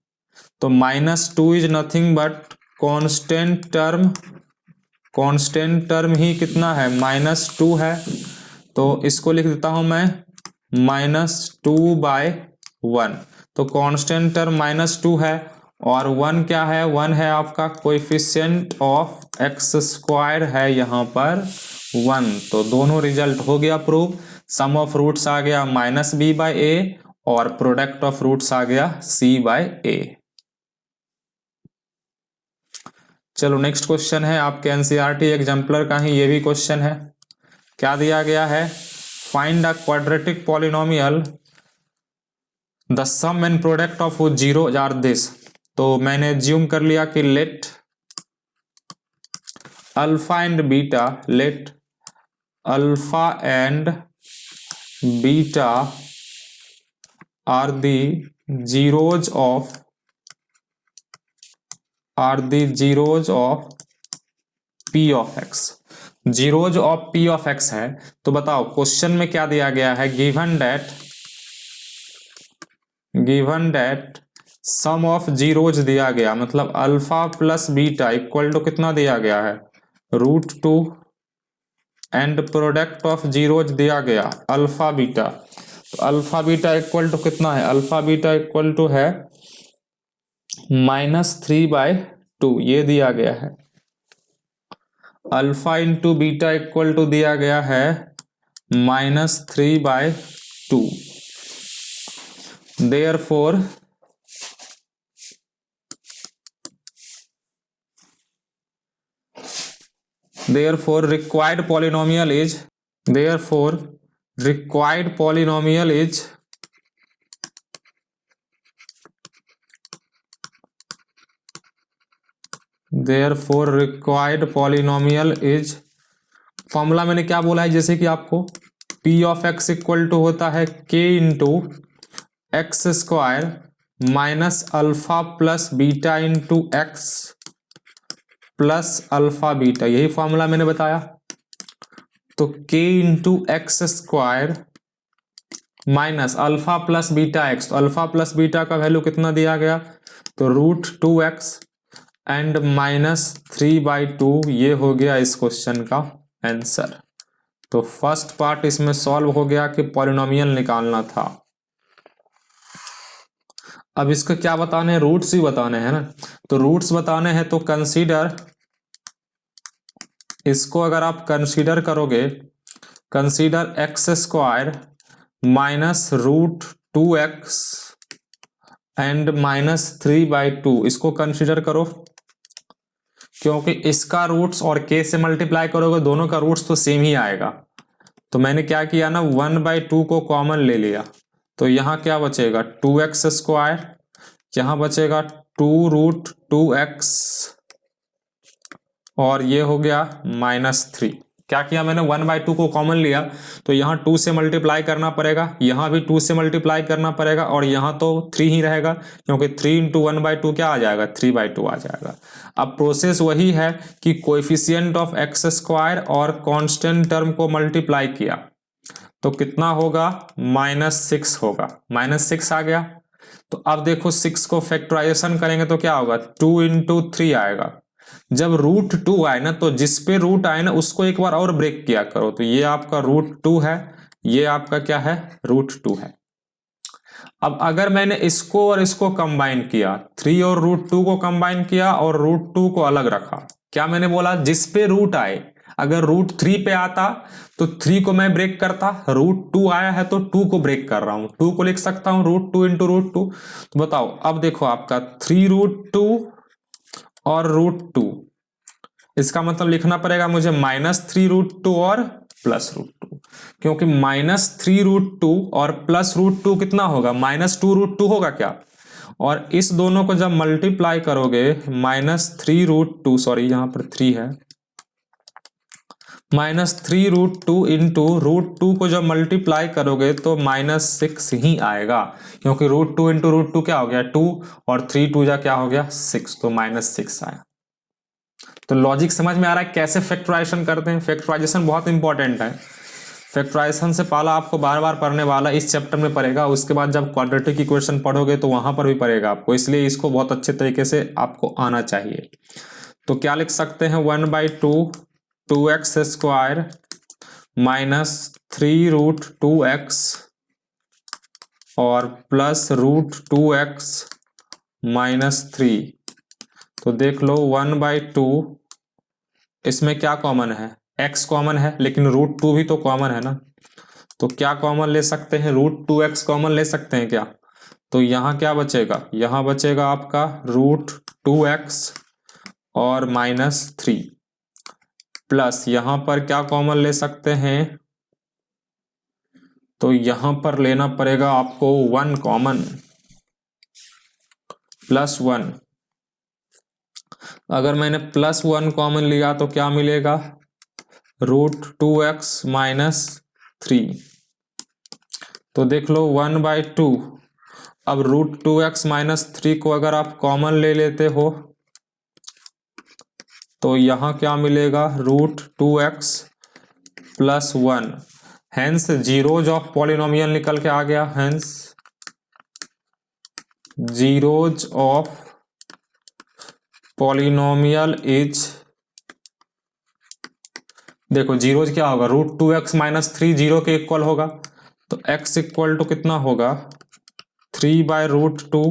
तो -2 is nothing but constant term, constant term ही कितना है? -2 है। तो इसको लिख देता हूं मैं -2/1। तो कांस्टेंट टर्म -2 है, और 1 क्या है? 1 है आपका कोएफिशिएंट ऑफ x² है यहाँ पर 1। तो दोनों रिजल्ट हो गया प्रूव। सम ऑफ रूट्स आ गया -b/a, और प्रोडक्ट ऑफ रूट्स आ गया c/a। चलो नेक्स्ट क्वेश्चन है आपके एनसीईआरटी एग्जाम्पलर का ही ये भी क्वेश्चन है। क्या दिया गया है? Find a quadratic polynomial the sum and product of zeros are this. तो मैंने एज्यूम कर लिया कि let alpha and beta, let alpha and beta are the zeros of p of x। Zeros of p of x है। तो बताओ question में क्या दिया गया है? Given that sum of zeros दिया गया, मतलब alpha plus beta equal to कितना दिया गया है? √2 एंड प्रोडक्ट ऑफ जीरोज दिया गया अल्फा बीटा। तो अल्फा बीटा इक्वल टू कितना है, अल्फा बीटा इक्वल टू है -3/2, ये दिया गया है। Alpha into beta equal to दिया गया है -3/2। Therefore required polynomial is formula मैंने क्या बोला है, जैसे कि आपको p of x equal to होता है k into x square minus alpha plus beta into x plus alpha beta, यही फॉर्मूला मैंने बताया। तो k into x square minus alpha plus beta X, तो अल्फा प्लस बीटा का value कितना दिया गया, तो √2x एंड -3/2, ये हो गया इस क्वेश्चन का आंसर। तो फर्स्ट पार्ट इसमें सॉल्व हो गया कि पॉलिनोमियल निकालना था। अब इसका क्या बताने हैं, रूट्स ही बताने हैं ना। तो रूट्स बताने हैं तो कंसीडर, इसको अगर आप कंसीडर करोगे, consider x square minus √2x and -3/2, इसको कंसीडर करो, क्योंकि इसका रूट्स और k से मल्टीप्लाई करोगे दोनों का रूट्स तो सेम ही आएगा। तो मैंने क्या किया ना, 1/2 को कॉमन ले लिया, तो यहाँ क्या बचेगा 2x स्क्वायर, यहाँ बचेगा 2√2x और ये हो गया -3। क्या किया मैंने, 1/2 को कॉमन लिया, तो यहाँ 2 से मल्टीप्लाई करना पड़ेगा, यहाँ भी 2 से मल्टीप्लाई करना पड़ेगा, और यहाँ तो 3 ही रहेगा, क्योंकि 3 इंटू 1/2 क्या आ जाएगा, 3/2 आ जाएगा। अब प्रोसेस वही है कि कोएफिशिएंट ऑफ एक्स स्क्वायर और कांस्टेंट टर्म को मल्टीप्लाई किया, तो कितना होगा, -6 होगा, -6 आ गया। तो अब देखो 6 को फैक्टराइजेशन करेंगे तो क्या होगा, 2 इंटू 3 आएगा। जब √2 आए ना, तो जिस पे रूट आए ना उसको एक बार और ब्रेक किया करो, तो ये आपका √2 है, ये आपका क्या है, √2 है। अब अगर मैंने इसको और इसको कंबाइन किया, 3 और √2 को कंबाइन किया और √2 को अलग रखा, क्या मैंने बोला, जिस पे रूट आए, अगर √3 पे आता तो 3 को मैं ब्रेक करता, √2 आया है तो 2 को ब्रेक कर रहा हूं, 2 को लिख सकता हूं √2 इंटू √2। तो बताओ, अब देखो आपका 3√2 और √2, इसका मतलब लिखना पड़ेगा मुझे -3√2 और +√2, क्योंकि -3√2 और +√2 कितना होगा, -2√2 होगा क्या, और इस दोनों को जब मल्टीप्लाई करोगे, -3√2, सॉरी यहाँ पर 3 है, -3√2 इंटू √2 को जब मल्टीप्लाई करोगे तो -6 ही आएगा, क्योंकि √2 इंटू √2 क्या हो गया 2, और 3 2 जा क्या हो गया 6, तो -6 आया। तो लॉजिक समझ में आ रहा है कैसे फैक्टराइजेशन करते हैं। फैक्टराइजेशन बहुत इंपॉर्टेंट है, फैक्टराइजेशन से पहला आपको बार बार पढ़ने वाला, इस चैप्टर में पढ़ेगा, उसके बाद जब क्वाड्रेटिक इक्वेशन पढ़ोगे तो वहां पर भी पढ़ेगा आपको, इसलिए इसको बहुत अच्छे तरीके से आपको आना चाहिए। तो क्या लिख सकते हैं, 1/2 2x स्क्वायर -3√2x और +√2x -3। तो देख लो 1/2, इसमें क्या कॉमन है, x कॉमन है, लेकिन √2 भी तो कॉमन है ना, तो क्या कॉमन ले सकते हैं, √2x कॉमन ले सकते हैं क्या। तो यहाँ क्या बचेगा, यहाँ बचेगा आपका √2x और -3, प्लस यहाँ पर क्या कॉमन ले सकते हैं, तो यहाँ पर लेना पड़ेगा आपको 1 कॉमन, +1। अगर मैंने +1 कॉमन लिया तो क्या मिलेगा, √2x -3। तो देख लो 1/2, अब √2x -3 को अगर आप कॉमन ले लेते हो तो यहाँ क्या मिलेगा, √2x +1, hence zeros of polynomial निकल के आ गया, hence zeros of polynomial is देखो जीरोज क्या होगा, √2x - 3 जीरो के इक्वल होगा, तो x इक्वल टू कितना होगा 3/√2,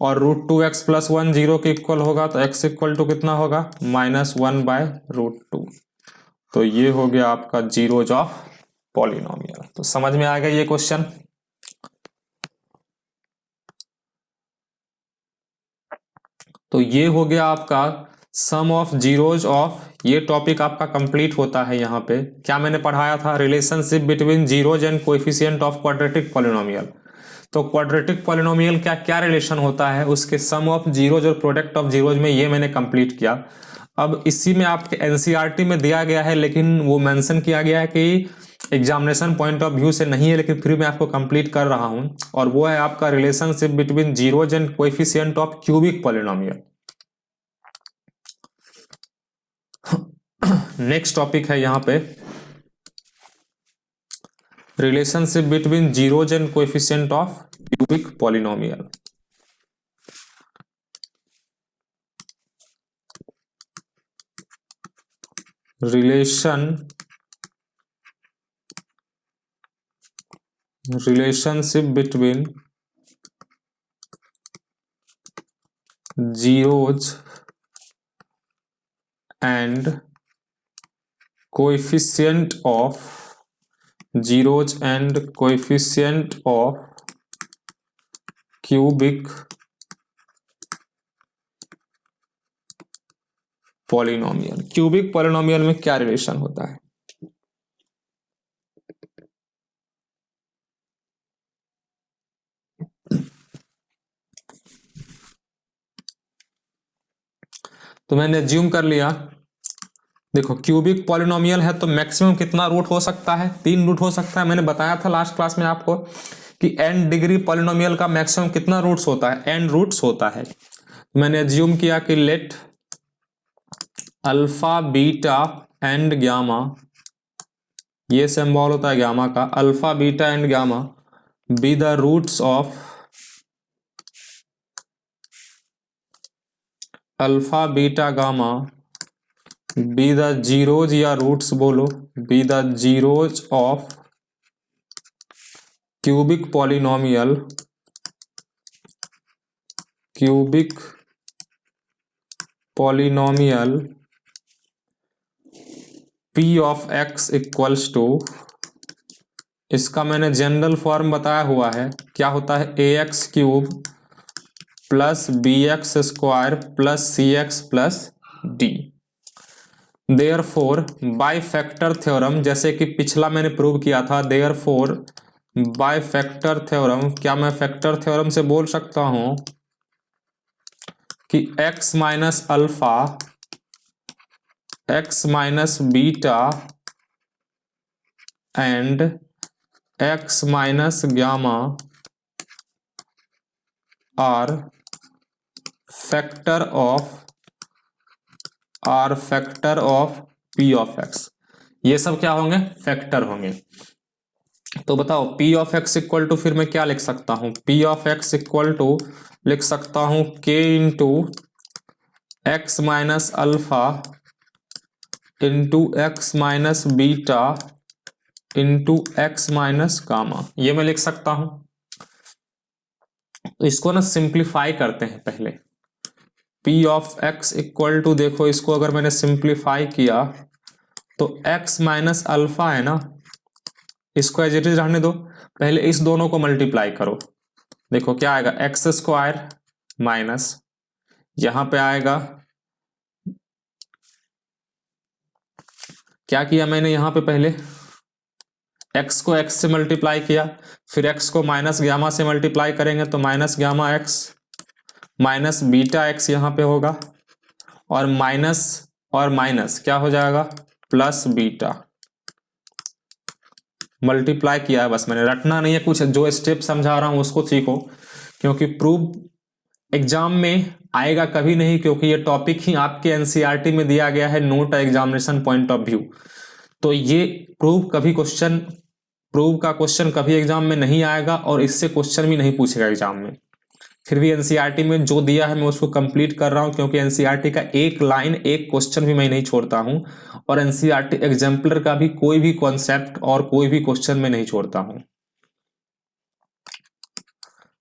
और √2x + 1 जीरो के इक्वल होगा, तो x इक्वल टू कितना होगा -1/√2। तो ये हो गया आपका जीरोज ऑफ पॉलिनोमियल। तो समझ में आ गया ये क्वेश्चन। तो ये हो गया आपका सम ऑफ जीरोज ऑफ, ये टॉपिक आपका कंप्लीट होता है। यहाँ पे क्या मैंने पढ़ाया था, relationship between zeros and coefficient of quadratic polynomial. तो क्वाड्रेटिक पॉलिनोमियल का क्या रिलेशन होता है, उसके सम ऑफ जीरोज और प्रोडक्ट ऑफ जीरोज में, ये मैंने कंप्लीट किया। अब इसी में आपके एनसीईआरटी में दिया गया है, लेकिन वो मेंशन किया गया है कि एग्जामिनेशन पॉइंट ऑफ व्यू से नहीं है, लेकिन फिर मैं आपको कंप्लीट कर रहा हूं, और वो है आपका relationship between zeros and coefficient of cubic polynomial. Next topic है यहाँ पे relationship between zeros and coefficient of cubic polynomial. relationship between zeros and coefficient of cubic polynomial. Cubic polynomial में क्या रिलेशन होता है, तो मैंने एज्यूम कर लिया। देखो क्यूबिक पॉलिनोमियल है तो मैक्सिमम कितना रूट हो सकता है, 3 रूट हो सकता है। मैंने बताया था लास्ट क्लास में आपको कि n डिग्री पॉलिनोमियल का मैक्सिमम कितना रूट्स होता है, n रूट्स होता है। मैंने एज्यूम किया कि let alpha beta and gamma, ये सिंबल होता है गामा का, alpha beta and gamma be the roots of alpha beta gamma be the zeros, या रूट्स बोलो, be the zeros of cubic polynomial p of x equals to, इसका मैंने general form बताया हुआ है, क्या होता है ax³ plus bx² plus cx plus d। Therefore by factor theorem, जैसे कि पिछला मैंने प्रूव किया था, देयरफॉर बाय फैक्टर थ्योरम, क्या मैं फैक्टर थ्योरम से बोल सकता हूं कि x minus alpha, x minus beta and x minus gamma are factor of p of x। ये सब क्या होंगे, फैक्टर होंगे। तो बताओ p of x equal to, फिर मैं क्या लिख सकता हूं, p of x equal to लिख सकता हूं k into x minus alpha into x minus beta into x minus gamma, ये मैं लिख सकता हूं। तो इसको ना सिंप्लीफाई करते हैं पहले। p of x equal to, देखो इसको अगर मैंने सिंप्लीफाई किया तो x माइनस अल्फा है ना, इसको एज इट इज रहने दो, पहले इस दोनों को मल्टीप्लाई करो। देखो क्या आएगा, x² माइनस, यहां पे आएगा, क्या किया मैंने यहां पे, पहले x को x से मल्टीप्लाई किया, फिर x को माइनस गामा से मल्टीप्लाई करेंगे तो minus gamma x minus beta x यहां पे होगा, और माइनस क्या हो जाएगा, प्लस बीटा। मल्टीप्लाई किया है बस मैंने, रटना नहीं है कुछ, जो स्टेप समझा रहा हूं उसको सीखो, क्योंकि प्रूफ एग्जाम में आएगा कभी नहीं, क्योंकि ये टॉपिक ही आपके एनसीईआरटी में दिया गया है, note examination point of view. तो ये प्रूफ का क्वेश्चन कभी एग्जाम में नहीं आएगा, और इससे क्वेश्चन भी नहीं पूछेगा एग्जाम में। फिर भी एनसीईआरटी में जो दिया है मैं उसको कंप्लीट कर रहा हूं, क्योंकि एनसीईआरटी का एक लाइन एक क्वेश्चन भी मैं नहीं छोड़ता हूं, और एनसीईआरटी एग्जाम्पलर का भी कोई भी कॉन्सेप्ट और कोई भी क्वेश्चन में नहीं छोड़ता हूं।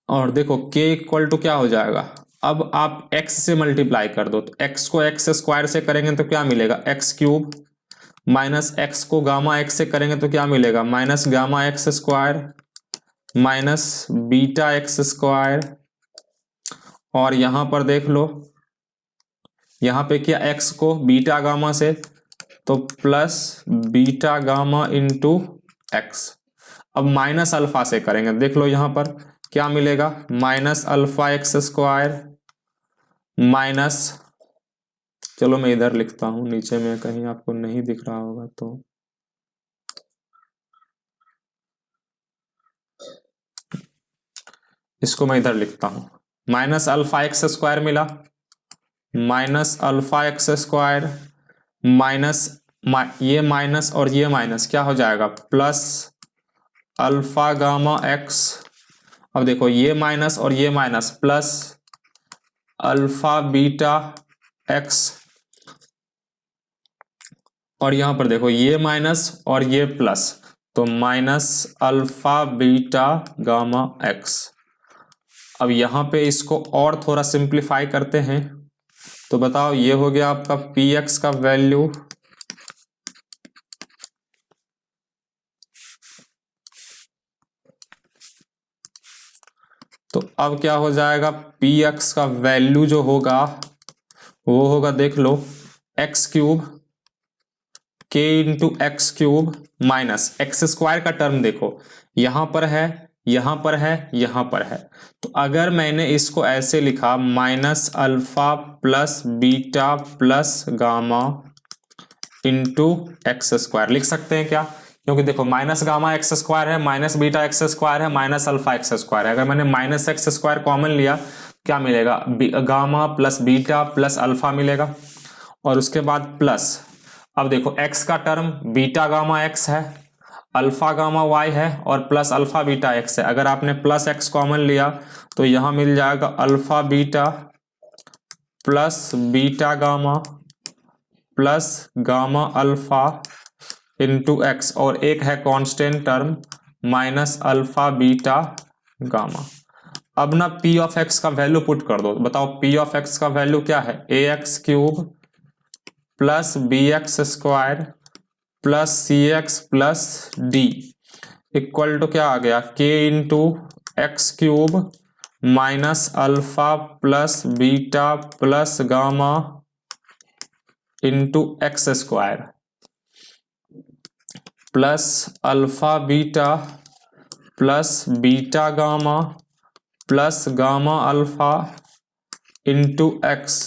और देखो k इक्वल टू क्या हो जाएगा, अब आप x से मल्टीप्लाई कर दो, तो x को x स्क्वायर से करेंगे तो क्या मिलेगा, x क्यूब, माइनस x को गामा x से करेंगे तो क्या मिलेगा, minus gamma x square minus beta x square. और यहां पर देख लो, यहां पे क्या, x को बीटा गामा से तो plus beta gamma into x. अब माइनस अल्फा से करेंगे, देख लो यहां पर क्या मिलेगा, minus alpha x square minus, चलो मैं इधर लिखता हूं, नीचे में कहीं आपको नहीं दिख रहा होगा तो इसको मैं इधर लिखता हूं, माइनस अल्फा एक्स स्क्वायर मिला, minus alpha x square minus ये माइनस और ये माइनस क्या हो जाएगा, प्लस अल्फा गामा एक्स। अब देखो ये माइनस और ये minus plus alpha beta x. और यहां पर देखो ये माइनस और ये प्लस, तो minus alpha beta gamma x. अब यहां पे इसको और थोड़ा सिंप्लीफाई करते हैं, तो बताओ ये हो गया आपका पी एक्स का वैल्यू, तो अब क्या हो जाएगा, पी एक्स का वैल्यू जो होगा वो होगा, देख लो एक्स क्यूब के into x cube minus x square का टर्म देखो यहां पर है, यहां पर है, यहां पर है। तो अगर मैंने इसको ऐसे लिखा, minus alpha plus beta plus gamma into x square, लिख सकते हैं क्या, क्योंकि देखो माइनस गामा एक्स स्क्वायर है, माइनस बीटा एक्स स्क्वायर है, माइनस अल्फा एक्स स्क्वायर है। अगर मैंने माइनस एक्स स्क्वायर कॉमन लिया क्या मिलेगा, gamma plus beta plus alpha मिलेगा। और उसके बाद प्लस, अब देखो x का टर्म बीटा गामा x है, अल्फा गामा y है और प्लस अल्फा बीटा x है। अगर आपने प्लस x कॉमन लिया तो यहां मिल जाएगा alpha beta plus beta gamma plus gamma alpha into x, और एक है constant term minus alpha beta gamma. अब ना p ऑफ x का वैल्यू पुट कर दो, बताओ p ऑफ x का वैल्यू क्या है, a x cube plus b x square plus c x plus d equal to क्या आ गया, k into x cube minus alpha plus beta plus gamma into x square plus alpha beta plus beta gamma plus gamma alpha into x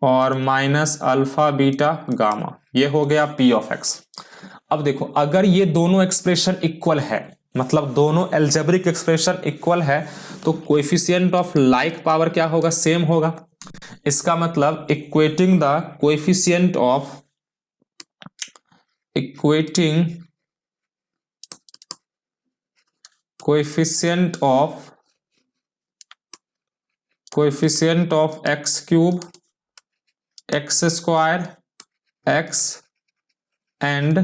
और minus alpha beta gamma. ये हो गया p of x। अब देखो अगर ये दोनों expression equal है, मतलब दोनों एल्जेब्रिक एक्सप्रेशन इक्वल है, तो कोएफिशिएंट ऑफ लाइक पावर क्या होगा, सेम होगा। इसका मतलब equating the coefficient of coefficient of x cube x square x and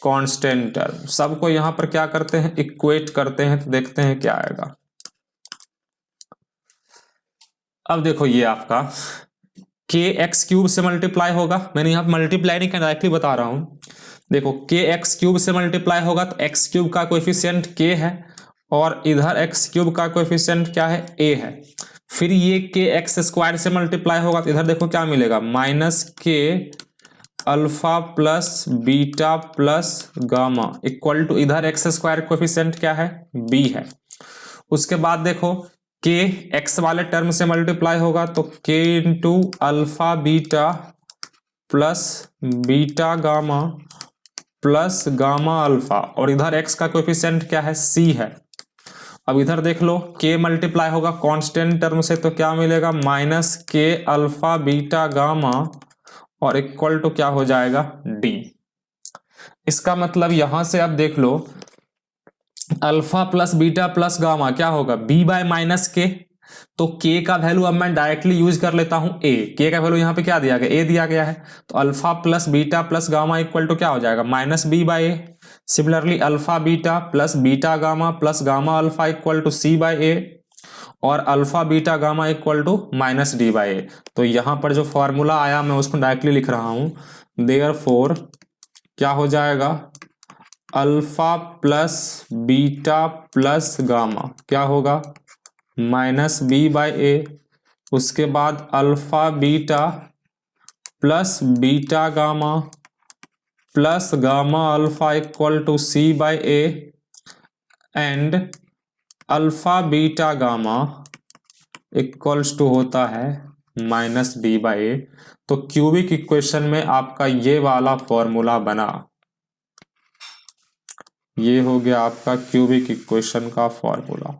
constant term, सबको यहां पर क्या करते हैं, इक्वेट करते हैं, तो देखते हैं क्या आएगा। अब देखो ये आपका के एक्स क्यूब से मल्टीप्लाई होगा, मैंने यहां पर मल्टीप्लाई नहीं किया, डायरेक्टली बता रहा हूं। देखो के एक्स क्यूब से मल्टीप्लाई होगा तो एक्स क्यूब का कोएफिशिएंट के है और इधर एक्स क्यूब का कोएफिशिएंट क्या है, ए है। फिर ये के एक्स स्क्वायर से मल्टीप्लाई होगा तो इधर देखो क्या मिलेगा, माइनस के alpha plus beta plus gamma equal to, इधर एक्स स्क्वायर कोएफिशिएंट क्या है, बी है। उसके बाद देखो के एक्स वाले टर्म से मल्टीप्लाई होगा तो के into alpha beta plus beta gamma plus gamma alpha, और इधर एक्स का कोएफिशिएंट क्या है, सी है। अब इधर देख लो के मल्टीप्लाई होगा कांस्टेंट टर्म से तो क्या मिलेगा, माइनस के अल्फा बीटा गामा और इक्वल टू क्या हो जाएगा, डी। इसका मतलब यहां से अब देख लो alpha plus beta plus gamma क्या होगा, बी बाय माइनस के, तो k का वैल्यू अब मैं डायरेक्टली यूज कर लेता हूं a। k का वैल्यू यहाँ पे क्या दिया गया, a दिया गया है, तो alpha plus beta plus gamma equal to क्या हो जाएगा, minus B by a. Similarly alpha beta plus beta gamma plus gamma alpha equal to C by a, और alpha beta gamma equal to minus d by a. तो यहां पर जो formula आया मैं उसको डायरेक्टली लिख रहा हूं, देयरफॉर क्या हो जाएगा, alpha plus beta plus gamma क्या होगा, माइनस बी बाई ए। उसके बाद alpha beta plus beta gamma plus gamma alpha equal to C by A, and alpha beta gamma equals to होता है माइनस डी बाई ए। तो cubic equation में आपका ये वाला फॉर्मूला बना, ये हो गया आपका क्यूबिक इक्वेशन का फॉर्मूला।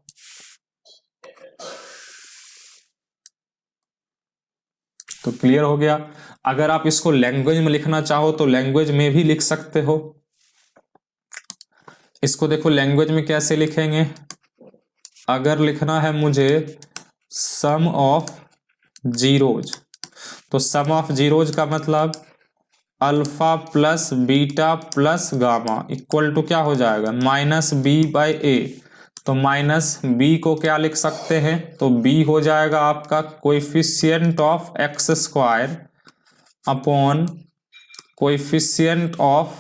तो क्लियर हो गया। अगर आप इसको लैंग्वेज में लिखना चाहो तो लैंग्वेज में भी लिख सकते हो। इसको देखो लैंग्वेज में कैसे लिखेंगे, अगर लिखना है मुझे सम ऑफ जीरोज, तो सम ऑफ जीरोज का मतलब alpha plus beta plus gamma equal to क्या हो जाएगा, माइनस बी बाई ए। तो माइनस बी को क्या लिख सकते हैं, तो बी हो जाएगा आपका coefficient of x square upon coefficient of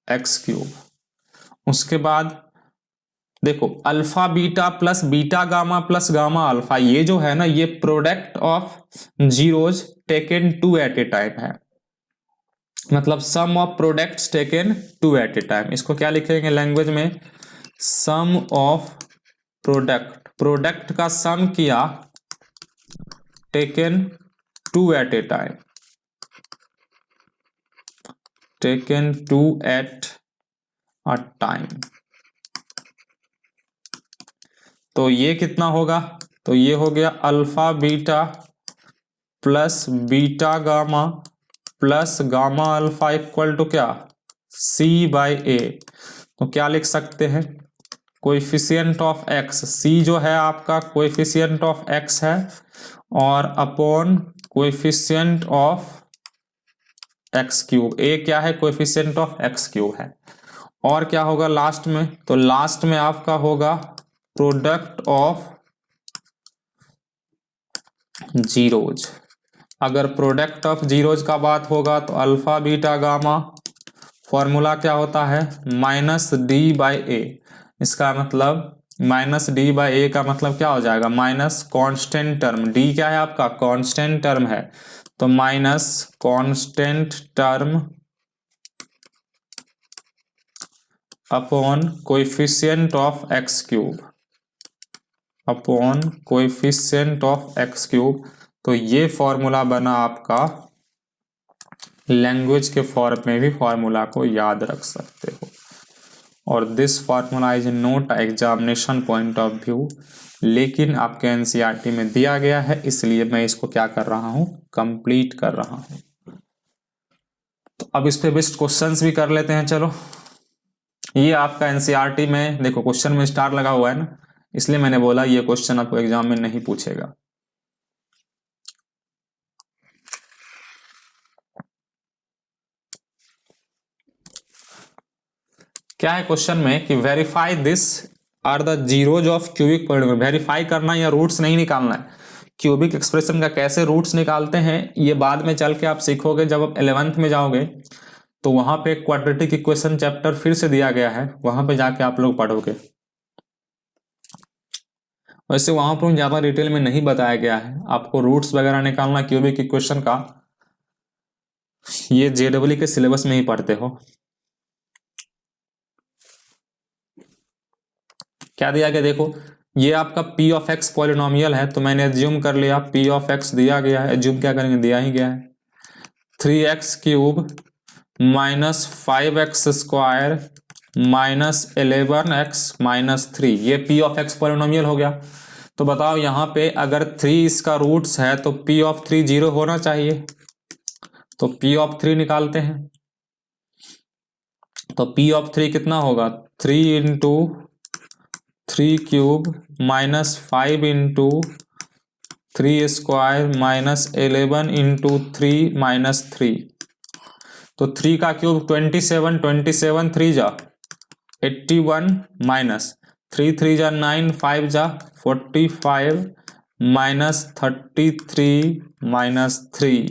x cube. उसके बाद देखो alpha beta plus beta gamma plus gamma alpha, ये जो है ना ये product of zeros taken two at a time है, मतलब sum of products taken two at a time. इसको क्या लिखेंगे लैंग्वेज में, सम ऑफ प्रोडक्ट, प्रोडक्ट का सम किया taken two at a time, taken two at a time. तो ये कितना होगा, तो ये हो गया alpha beta plus beta gamma plus gamma alpha equal to क्या, सी बाई ए। तो क्या लिख सकते हैं, कोएफिशिएंट ऑफ एक्स, सी जो है आपका कोएफिशिएंट ऑफ एक्स है, और upon coefficient of x cube, a क्या है, कोएफिशिएंट ऑफ एक्स क्यूब है। और क्या होगा लास्ट में, तो लास्ट में आपका होगा प्रोडक्ट ऑफ जीरोज। अगर प्रोडक्ट ऑफ जीरोज का बात होगा तो अल्फा बीटा गामा फॉर्मूला क्या होता है, माइनस डी बाई ए। इसका मतलब माइनस डी बाई ए का मतलब क्या हो जाएगा, माइनस कांस्टेंट टर्म, डी क्या है आपका, कांस्टेंट टर्म है, तो minus constant term upon coefficient of x cube, upon coefficient of x cube. तो ये फॉर्मूला बना आपका, लैंग्वेज के फॉर्म में भी फॉर्मूला को याद रख सकते हो। और this formula is not examination point of view, लेकिन आपके एनसीईआरटी में दिया गया है, इसलिए मैं इसको क्या कर रहा हूं, कंप्लीट कर रहा हूं। तो अब इस पे बेस्ड क्वेश्चंस भी कर लेते हैं। चलो ये आपका एनसीईआरटी में देखो क्वेश्चन में स्टार लगा हुआ है ना, इसलिए मैंने बोला ये क्वेश्चन आपको एग्जाम में नहीं पूछेगा। क्या है क्वेश्चन में कि verify this are the zeros of cubic polynomial. Verify करना या रूट्स नहीं निकालना है, क्यूबिक एक्सप्रेशन का कैसे रूट्स निकालते हैं ये बाद में चल के आप सीखोगे। जब आप 11th में जाओगे तो वहां पे क्वाड्रेटिक इक्वेशन चैप्टर फिर से दिया गया है, वहां पे जाके आप लोग पढ़ोगे। वैसे वहां पर ज्यादा डिटेल में नहीं बताया गया है, आपको रूट्स वगैरह निकालना क्यूबिक इक्वेशन का ये जेडब्ल्यू के सिलेबस में ही पढ़ते हो। क्या दिया गया देखो, ये आपका p ऑफ एक्स पॉलिनोमियल है, तो मैंने एज्यूम कर लिया p ऑफ एक्स दिया गया है, एज्यूम क्या करेंगे, दिया ही गया है। 3x cube minus 5x square minus 11x minus 3, ये p ऑफ एक्स पॉलिनोमियल हो गया। तो बताओ यहाँ पे अगर 3 इसका रूट्स है तो p ऑफ 3 0 होना चाहिए, तो p ऑफ 3 निकालते हैं। तो p ऑफ 3 कितना होगा, 3 into 3 cube minus 5 into 3 square minus 11 into 3 minus 3। तो 3 का क्यूब 27, 27 3 जा 81 माइनस 3 3 जा 9, 5 जा 45 माइनस 33 माइनस 3।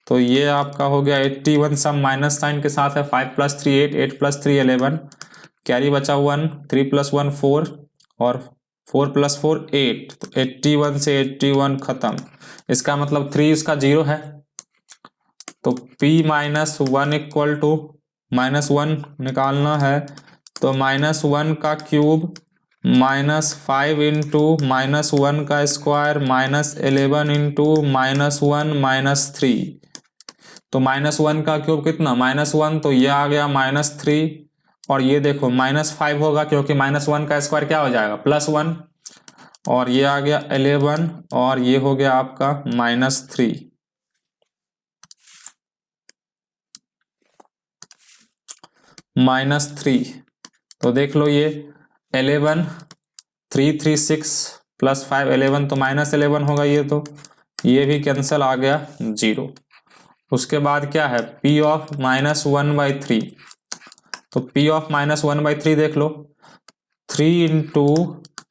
तो ये आपका हो गया 81, सब माइनस साइन के साथ है। 5 प्लस 3 8, 8 प्लस 3 11, कैरी बचा 1, 3 प्लस 1 4 और 4 प्लस 4 8। तो 81 से 81 खत्म। इसका मतलब 3 इसका 0 है। तो p माइनस 1 इक्वल टू -1 निकालना है। तो -1 का क्यूब -5 इंटू -1 का स्क्वायर माइनस 11 इंटू -1 -3। तो -1 का क्यूब कितना -1, तो ये आ गया -3। और ये देखो -5 होगा क्योंकि -1 का स्क्वायर क्या हो जाएगा +1। और ये आ गया 11 और ये हो गया आपका -3। -3। तो देख लो ये 11 3 3 6 प्लस 5 11, तो -11 होगा ये। तो ये भी कैंसिल आ गया 0। उसके बाद क्या है p ऑफ -1/3। तो p ऑफ -1/3 देख लो 3 इंटू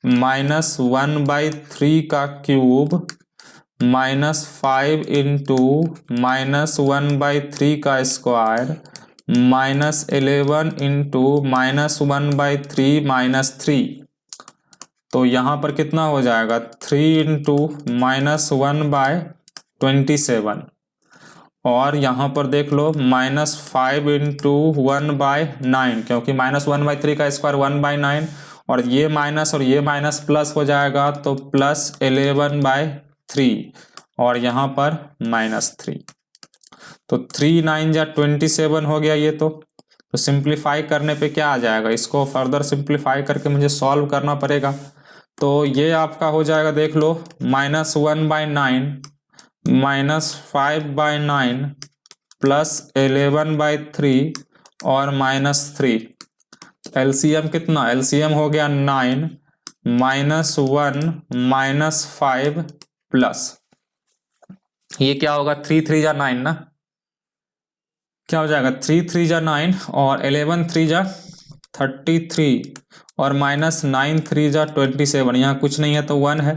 -1/3 का क्यूब -5 इंटू -1/3 का स्क्वायर -11 इंटू -1/3 -3। तो यहाँ पर कितना हो जाएगा 3 इंटू -1/27। और यहाँ पर देख लो -5 इंटू 1/9, क्योंकि -1/3 का स्क्वायर 1/9। और ये माइनस और ये माइनस प्लस हो जाएगा तो +11/3 और यहाँ पर -3। तो 3 9 जा 27 हो गया ये। तो सिंप्लीफाई करने पे क्या आ जाएगा, इसको फर्दर सिंप्लीफाई करके मुझे सॉल्व करना पड़ेगा। तो ये आपका हो जाएगा देख लो -1/9 -5/9 +11/3 और -3। एलसीएम कितना, एलसीएम हो गया 9 -1 -5 प्लस ये क्या होगा 3 3 जा 9 ना, क्या हो जाएगा 3 3 जा 9 और 11 3 जा 33 और -9 3 जा 27। यहाँ कुछ नहीं है तो 1 है।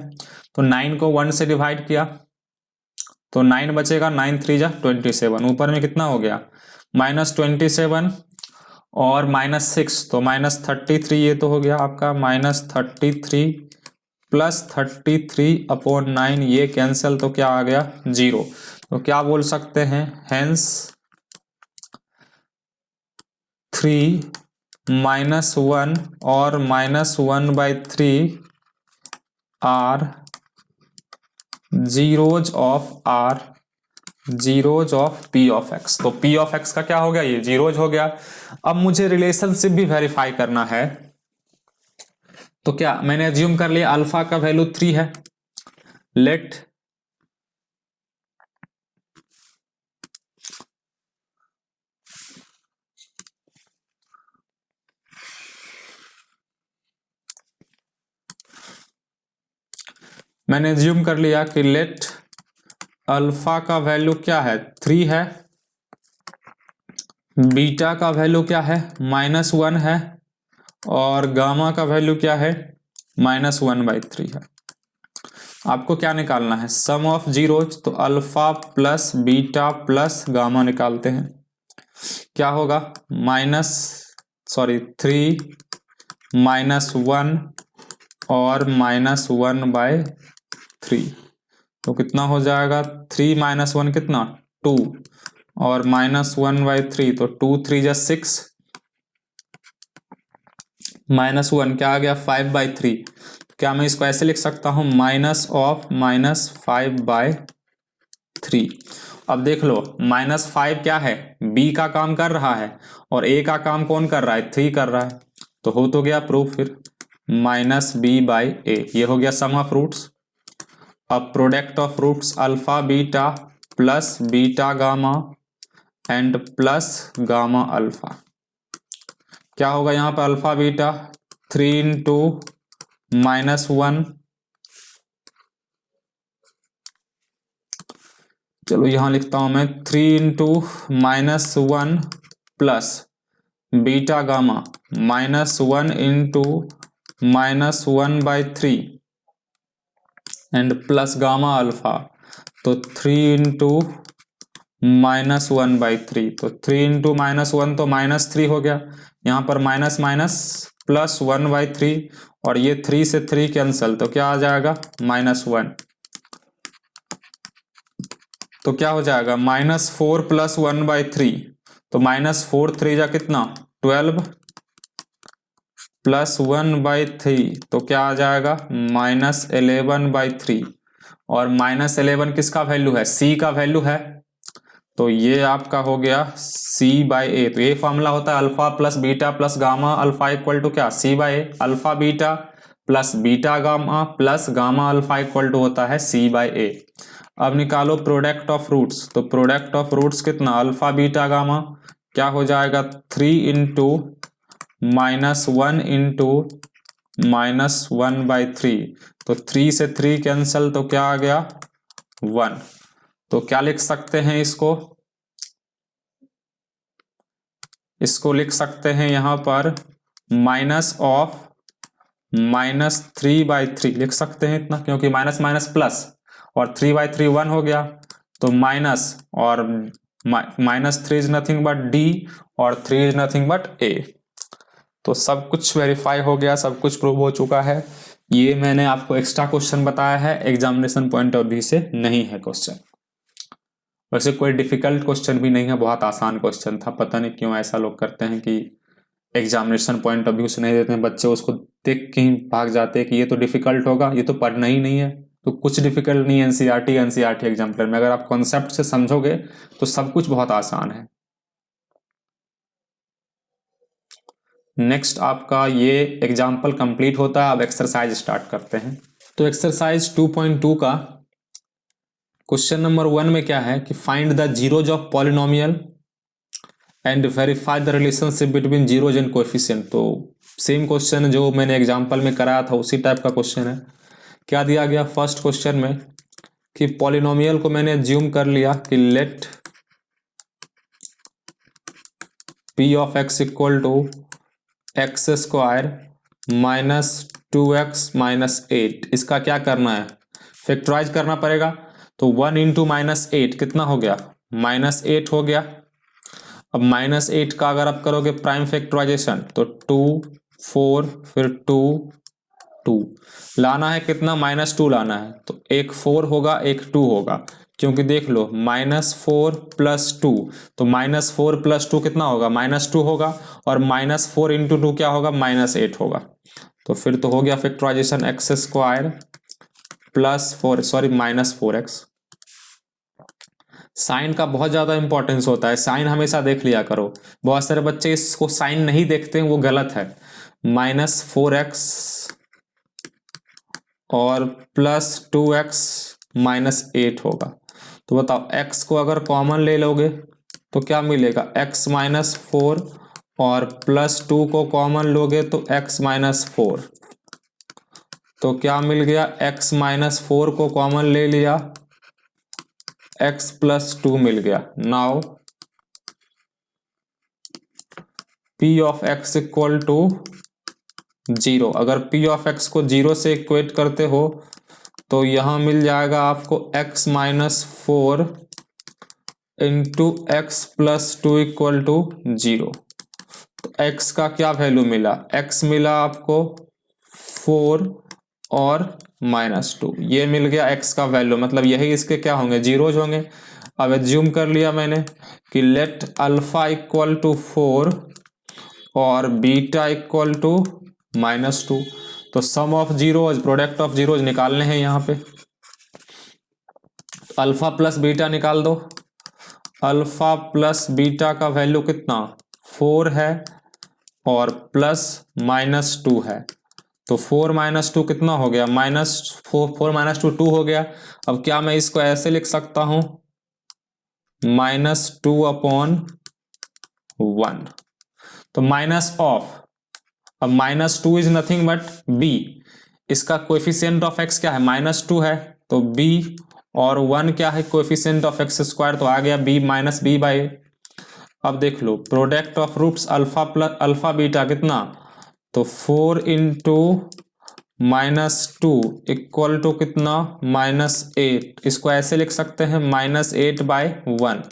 तो 9 को 1 से डिवाइड किया तो 9 बचेगा, 9 3 जा 27। ऊपर में कितना हो गया -27 और -6 तो -33। ये तो हो गया आपका -33 प्लस 33/9। ये कैंसिल तो क्या आ गया 0। तो क्या बोल सकते हैं, हेंस 3 -1 और -1/3 are zeros of p of x। तो p ऑफ x का क्या हो गया, ये जीरोज हो गया। अब मुझे रिलेशनशिप भी वेरीफाई करना है। तो क्या मैंने अज्यूम कर लिया अल्फा का वैल्यू 3 है। लेट मैंने अज्यूम कर लिया कि लेट अल्फा का वैल्यू क्या है 3 है, बीटा का वैल्यू क्या है -1 है और गामा का वैल्यू क्या है -1/3 है। आपको क्या निकालना है, सम ऑफ जीरोज। तो alpha plus beta plus gamma निकालते हैं। क्या होगा 3 -1 और -1/3। तो कितना हो जाएगा 3 - 1 कितना 2 और -1/3 तो 2 3 जा 6 -1 क्या आ गया 5/3। क्या मैं इसको ऐसे लिख सकता हूं -5/3। अब देख लो -5 क्या है, b का काम कर रहा है और a का काम कौन कर रहा है 3 कर रहा है। तो हो तो गया प्रूफ फिर -b/a। ये हो गया सम ऑफ रूट्स। अब product of roots alpha beta plus beta gamma and plus gamma alpha. क्या होगा यहाँ पर अल्फा बीटा 3 इंटू -1, चलो यहां लिखता हूं मैं 3 into -1 plus beta gamma -1 into -1/3 and plus gamma alpha, तो 3 इंटू -1/3, तो 3 इंटू -1 तो -3 हो गया, यहाँ पर माइनस माइनस प्लस 1/3 और ये 3 से 3 कैंसल, तो क्या आ जाएगा -1, तो क्या हो जाएगा -4 प्लस 1/3, तो -4 3 जा कितना 12 प्लस 1/3, तो क्या आ जाएगा -11/3, और -11 किसका वैल्यू है, सी का वैल्यू है, तो ये आपका हो गया C/A। तो ये फॉर्मूला होता है alpha plus beta plus gamma alpha equal to क्या C/A, alpha beta plus beta gamma plus gamma alpha equal to होता है C/A। अब निकालो प्रोडक्ट ऑफ रूट्स, तो प्रोडक्ट ऑफ रूट्स कितना अल्फा बीटा गामा, क्या हो जाएगा 3 इंटू -1 इंटू -1/3, तो 3 से 3 कैंसल, तो क्या आ गया 1, तो क्या लिख सकते हैं इसको लिख सकते हैं यहां पर माइनस ऑफ -3/3 लिख सकते हैं इतना, क्योंकि माइनस माइनस प्लस और 3/3 1 हो गया, तो माइनस और -3 इज नथिंग बट D और 3 इज नथिंग बट A। तो सब कुछ वेरीफाई हो गया, सब कुछ प्रूव हो चुका है। ये मैंने आपको एक्स्ट्रा क्वेश्चन बताया है, एग्जामिनेशन पॉइंट ऑफ व्यू से नहीं है क्वेश्चन, वैसे कोई डिफिकल्ट क्वेश्चन भी नहीं है, बहुत आसान क्वेश्चन था। पता नहीं क्यों ऐसा लोग करते हैं कि एग्जामिनेशन पॉइंट ऑफ व्यू से नहीं देते हैं, बच्चे उसको देख के ही भाग जाते हैं कि ये तो डिफिकल्ट होगा, ये तो पढ़ना ही नहीं है। तो कुछ डिफिकल्ट नहीं है एनसीईआरटी एग्जाम्पलर में, अगर आप कॉन्सेप्ट से समझोगे तो सब कुछ बहुत आसान है। नेक्स्ट आपका ये एग्जाम्पल कंप्लीट होता है, अब एक्सरसाइज स्टार्ट करते हैं। तो एक्सरसाइज 2.2 का क्वेश्चन नंबर 1 में क्या है कि find the zeros of polynomial and verify the relationship between zeros and coefficient. तो सेम क्वेश्चन जो मैंने एग्जाम्पल में कराया था उसी टाइप का क्वेश्चन है। क्या दिया गया फर्स्ट क्वेश्चन में कि पॉलिनोमियल को मैंने ज्यूम कर लिया कि let p of x equal to X square -2x -8। इसका क्या करना है, फैक्टराइज करना पड़ेगा। तो 1 इंटू -8 कितना हो गया -8 हो गया। अब -8 का अगर आप करोगे प्राइम फैक्टराइजेशन तो 2 4 फिर 2 2 लाना है, कितना -2 लाना है, तो एक 4 होगा एक 2 होगा, क्योंकि देख लो -4 + 2, तो -4 + 2 कितना होगा -2 होगा, और -4 इंटू 2 क्या होगा -8 होगा। तो फिर तो हो गया factorisation x square -4x। Sign का बहुत ज़्यादा इंपॉर्टेंस होता है, साइन हमेशा देख लिया करो। बहुत सारे बच्चे इसको साइन नहीं देखते हैं, वो गलत है। -4x और +2x -8 होगा। तो बताओ x को अगर कॉमन ले लोगे तो क्या मिलेगा x -4, और +2 को कॉमन लोगे तो x -4, तो क्या मिल गया x -4 को कॉमन ले लिया, x + 2 मिल गया। Now p of x equal to 0, अगर p ऑफ x को 0 से इक्वेट करते हो तो यहां मिल जाएगा आपको x -4 into x + 2 equal to 0। तो x का क्या वैल्यू मिला, x मिला आपको 4 और -2, ये मिल गया x का वैल्यू, मतलब यही इसके क्या होंगे जीरोज होंगे। अब एज्यूम कर लिया मैंने कि लेट अल्फा इक्वल टू 4 और बीटा इक्वल टू -2, तो sum of zeros product of zeros निकालने हैं यहाँ पे। अल्फा प्लस बीटा निकाल दो, अल्फा प्लस बीटा का वैल्यू कितना 4 है और प्लस -2 है, तो 4 -2 कितना हो गया -4 -2 हो गया। अब क्या मैं इसको ऐसे लिख सकता हूं -2/1, तो माइनस ऑफ, अब -2 इज नथिंग बट b, इसका कोएफिशिएंट ऑफ एक्स क्या है, -2 है, तो b, और 1 क्या है, कोएफिशिएंट ऑफ एक्स स्क्वायर, तो आ गया b minus B by a. अब देख लो product of roots alpha plus alpha beta कितना, तो 4 इंटू -2 इक्वल टू कितना, -8। इसको ऐसे लिख सकते हैं -8/1।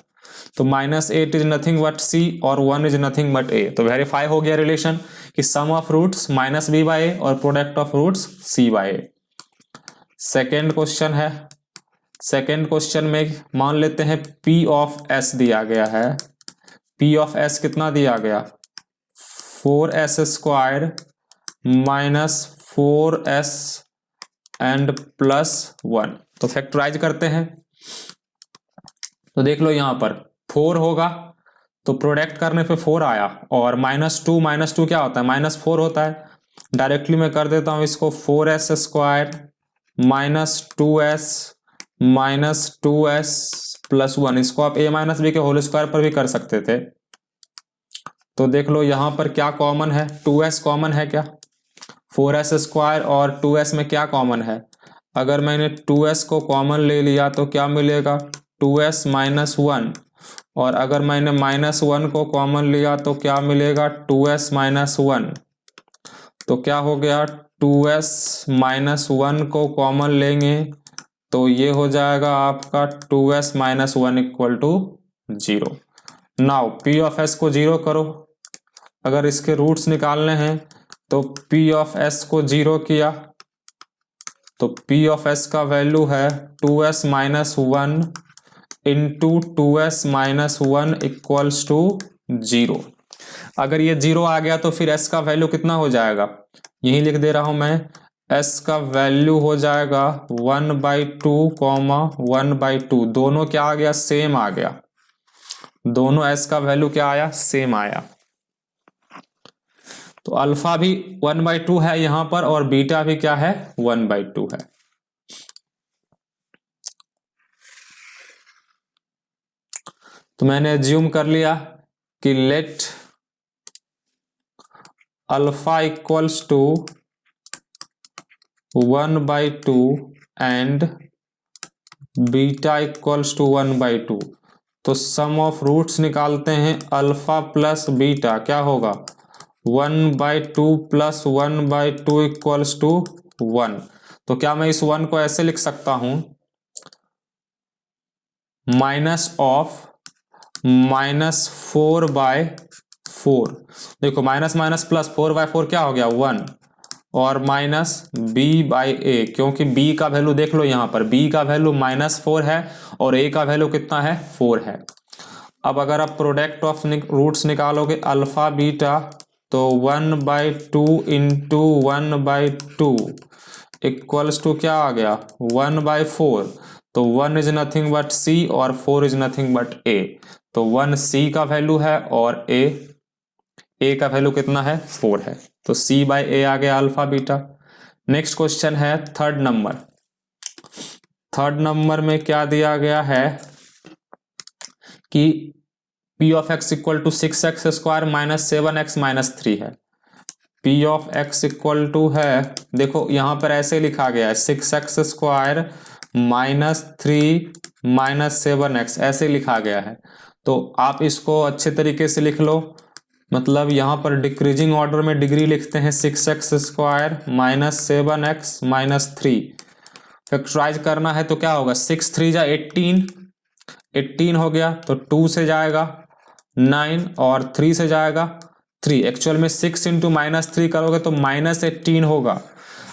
तो -8 इज नथिंग बट c और 1 इज नथिंग बट a। तो वेरीफाई हो गया रिलेशन कि सम ऑफ रूट्स -b/a और product of roots c/a। Second question है, सेकेंड क्वेश्चन में मान लेते हैं p ऑफ s दिया गया है। p ऑफ s कितना दिया गया, 4s square minus 4s and plus 1। तो फैक्टराइज करते हैं, तो देख लो यहां पर 4 होगा तो प्रोडक्ट करने पे 4 आया, और -2 क्या होता है, -4 होता है। डायरेक्टली मैं कर देता हूं इसको, 4s स्क्वायर -2s प्लस 1। इसको आप a माइनस बी के होल स्क्वायर पर भी कर सकते थे। तो देख लो यहां पर क्या कॉमन है, 2s कॉमन है क्या, 4s स्क्वायर और 2s में क्या कॉमन है, अगर मैंने 2s को कॉमन ले लिया तो क्या मिलेगा, 2s माइनस 1, और अगर मैंने -1 को कॉमन लिया तो क्या मिलेगा, 2s माइनस 1। तो क्या हो गया, 2s माइनस 1 को कॉमन लेंगे तो ये हो जाएगा आपका 2s minus 1 equal to 0। Now p of s को 0 करो, अगर इसके रूट्स निकालने हैं तो p ऑफ s को 0 किया तो p ऑफ s का वैल्यू है 2s minus 1 into 2s minus 1 equals to 0। अगर ये 0 आ गया तो फिर s का वैल्यू कितना हो जाएगा, यही लिख दे रहा हूं मैं, s का वैल्यू हो जाएगा 1/2 1/2। दोनों क्या आ गया, सेम आ गया, दोनों s का वैल्यू क्या आया, सेम आया। तो अल्फा भी 1/2 है यहां पर, और बीटा भी क्या है, 1/2 है। तो मैंने एज्यूम कर लिया कि let alpha equals to 1/2 and beta equals to 1/2। तो सम ऑफ रूट्स निकालते हैं, अल्फा प्लस बीटा क्या होगा, 1/2 प्लस 1/2 इक्वल्स टू 1। तो क्या मैं इस 1 को ऐसे लिख सकता हूं, माइनस ऑफ -4/4। देखो माइनस माइनस प्लस 4/4 क्या हो गया, 1, और माइनस b/a, क्योंकि b का वैल्यू देख लो यहां पर, b का वैल्यू -4 है और a का वैल्यू कितना है, 4 है। अब अगर आप प्रोडक्ट ऑफ रूट्स निकालोगे अल्फा बीटा तो 1/2 इंटू 1/2 इक्वल्स टू क्या आ गया, 1/4। तो 1 इज नथिंग बट c और 4 इज नथिंग बट a। तो 1 c का वैल्यू है और a का वैल्यू कितना है, 4 है। तो c/a आ गया अल्फा बीटा। नेक्स्ट क्वेश्चन है थर्ड नंबर। थर्ड नंबर में क्या दिया गया है कि p of x equal to 6x square minus 7x minus 3 है। p of x equal to है, देखो यहां पर ऐसे लिखा गया है 6x square minus 3 minus 7x, ऐसे लिखा गया है। तो आप इसको अच्छे तरीके से लिख लो, मतलब यहां पर डिक्रीजिंग ऑर्डर में डिग्री लिखते हैं, 6x square minus 7x minus 3। Factorise करना है तो क्या होगा, 6 3 जा 18 हो गया, तो 2 से जाएगा 9 और 3 से जाएगा 3। एक्चुअल में 6 इंटू -3 करोगे तो -18 होगा।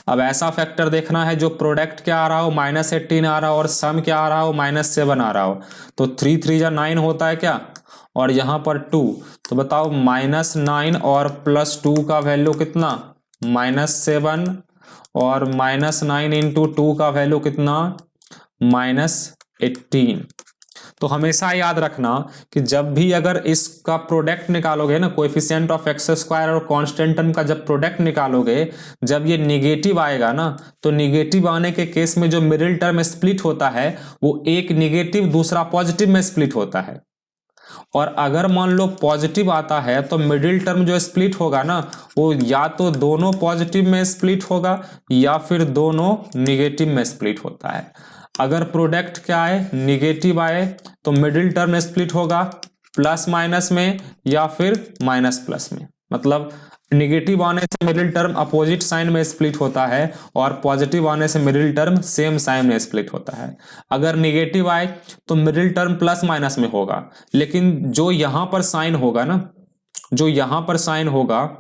अब ऐसा फैक्टर देखना है जो प्रोडक्ट क्या आ रहा हो, -18 आ रहा हो, और सम क्या आ रहा हो, -7 आ रहा हो। तो 3 3 जा 9 होता है क्या, और यहाँ पर 2, तो बताओ -9 और +2 का वैल्यू कितना, -7, और -9 इंटू 2 का वैल्यू कितना, -18। तो हमेशा याद रखना कि जब भी अगर इसका प्रोडक्ट निकालोगे ना, कोएफिशिएंट ऑफ एक्स स्क्वायर और कांस्टेंट टर्म का जब प्रोडक्ट निकालोगे, जब ये निगेटिव आएगा ना, तो निगेटिव आने के केस में जो मिडिल टर्म स्प्लिट होता है वो एक निगेटिव दूसरा पॉजिटिव में स्प्लिट होता है। और अगर मान लो पॉजिटिव आता है तो मिडिल टर्म जो स्प्लिट होगा ना, वो या तो दोनों पॉजिटिव में स्प्लिट होगा या फिर दोनों निगेटिव में स्प्लिट होता है। अगर प्रोडक्ट क्या आए, निगेटिव आए, तो मिडिल टर्म स्प्लिट होगा प्लस माइनस में या फिर माइनस प्लस में। मतलब निगेटिव आने से मिडिल टर्म अपोजिट साइन में स्प्लिट होता है और पॉजिटिव आने से मिडिल टर्म सेम साइन में स्प्लिट होता है। अगर निगेटिव आए तो मिडिल टर्म प्लस माइनस में होगा, लेकिन जो यहां पर साइन होगा ना, जो यहां पर साइन होगा,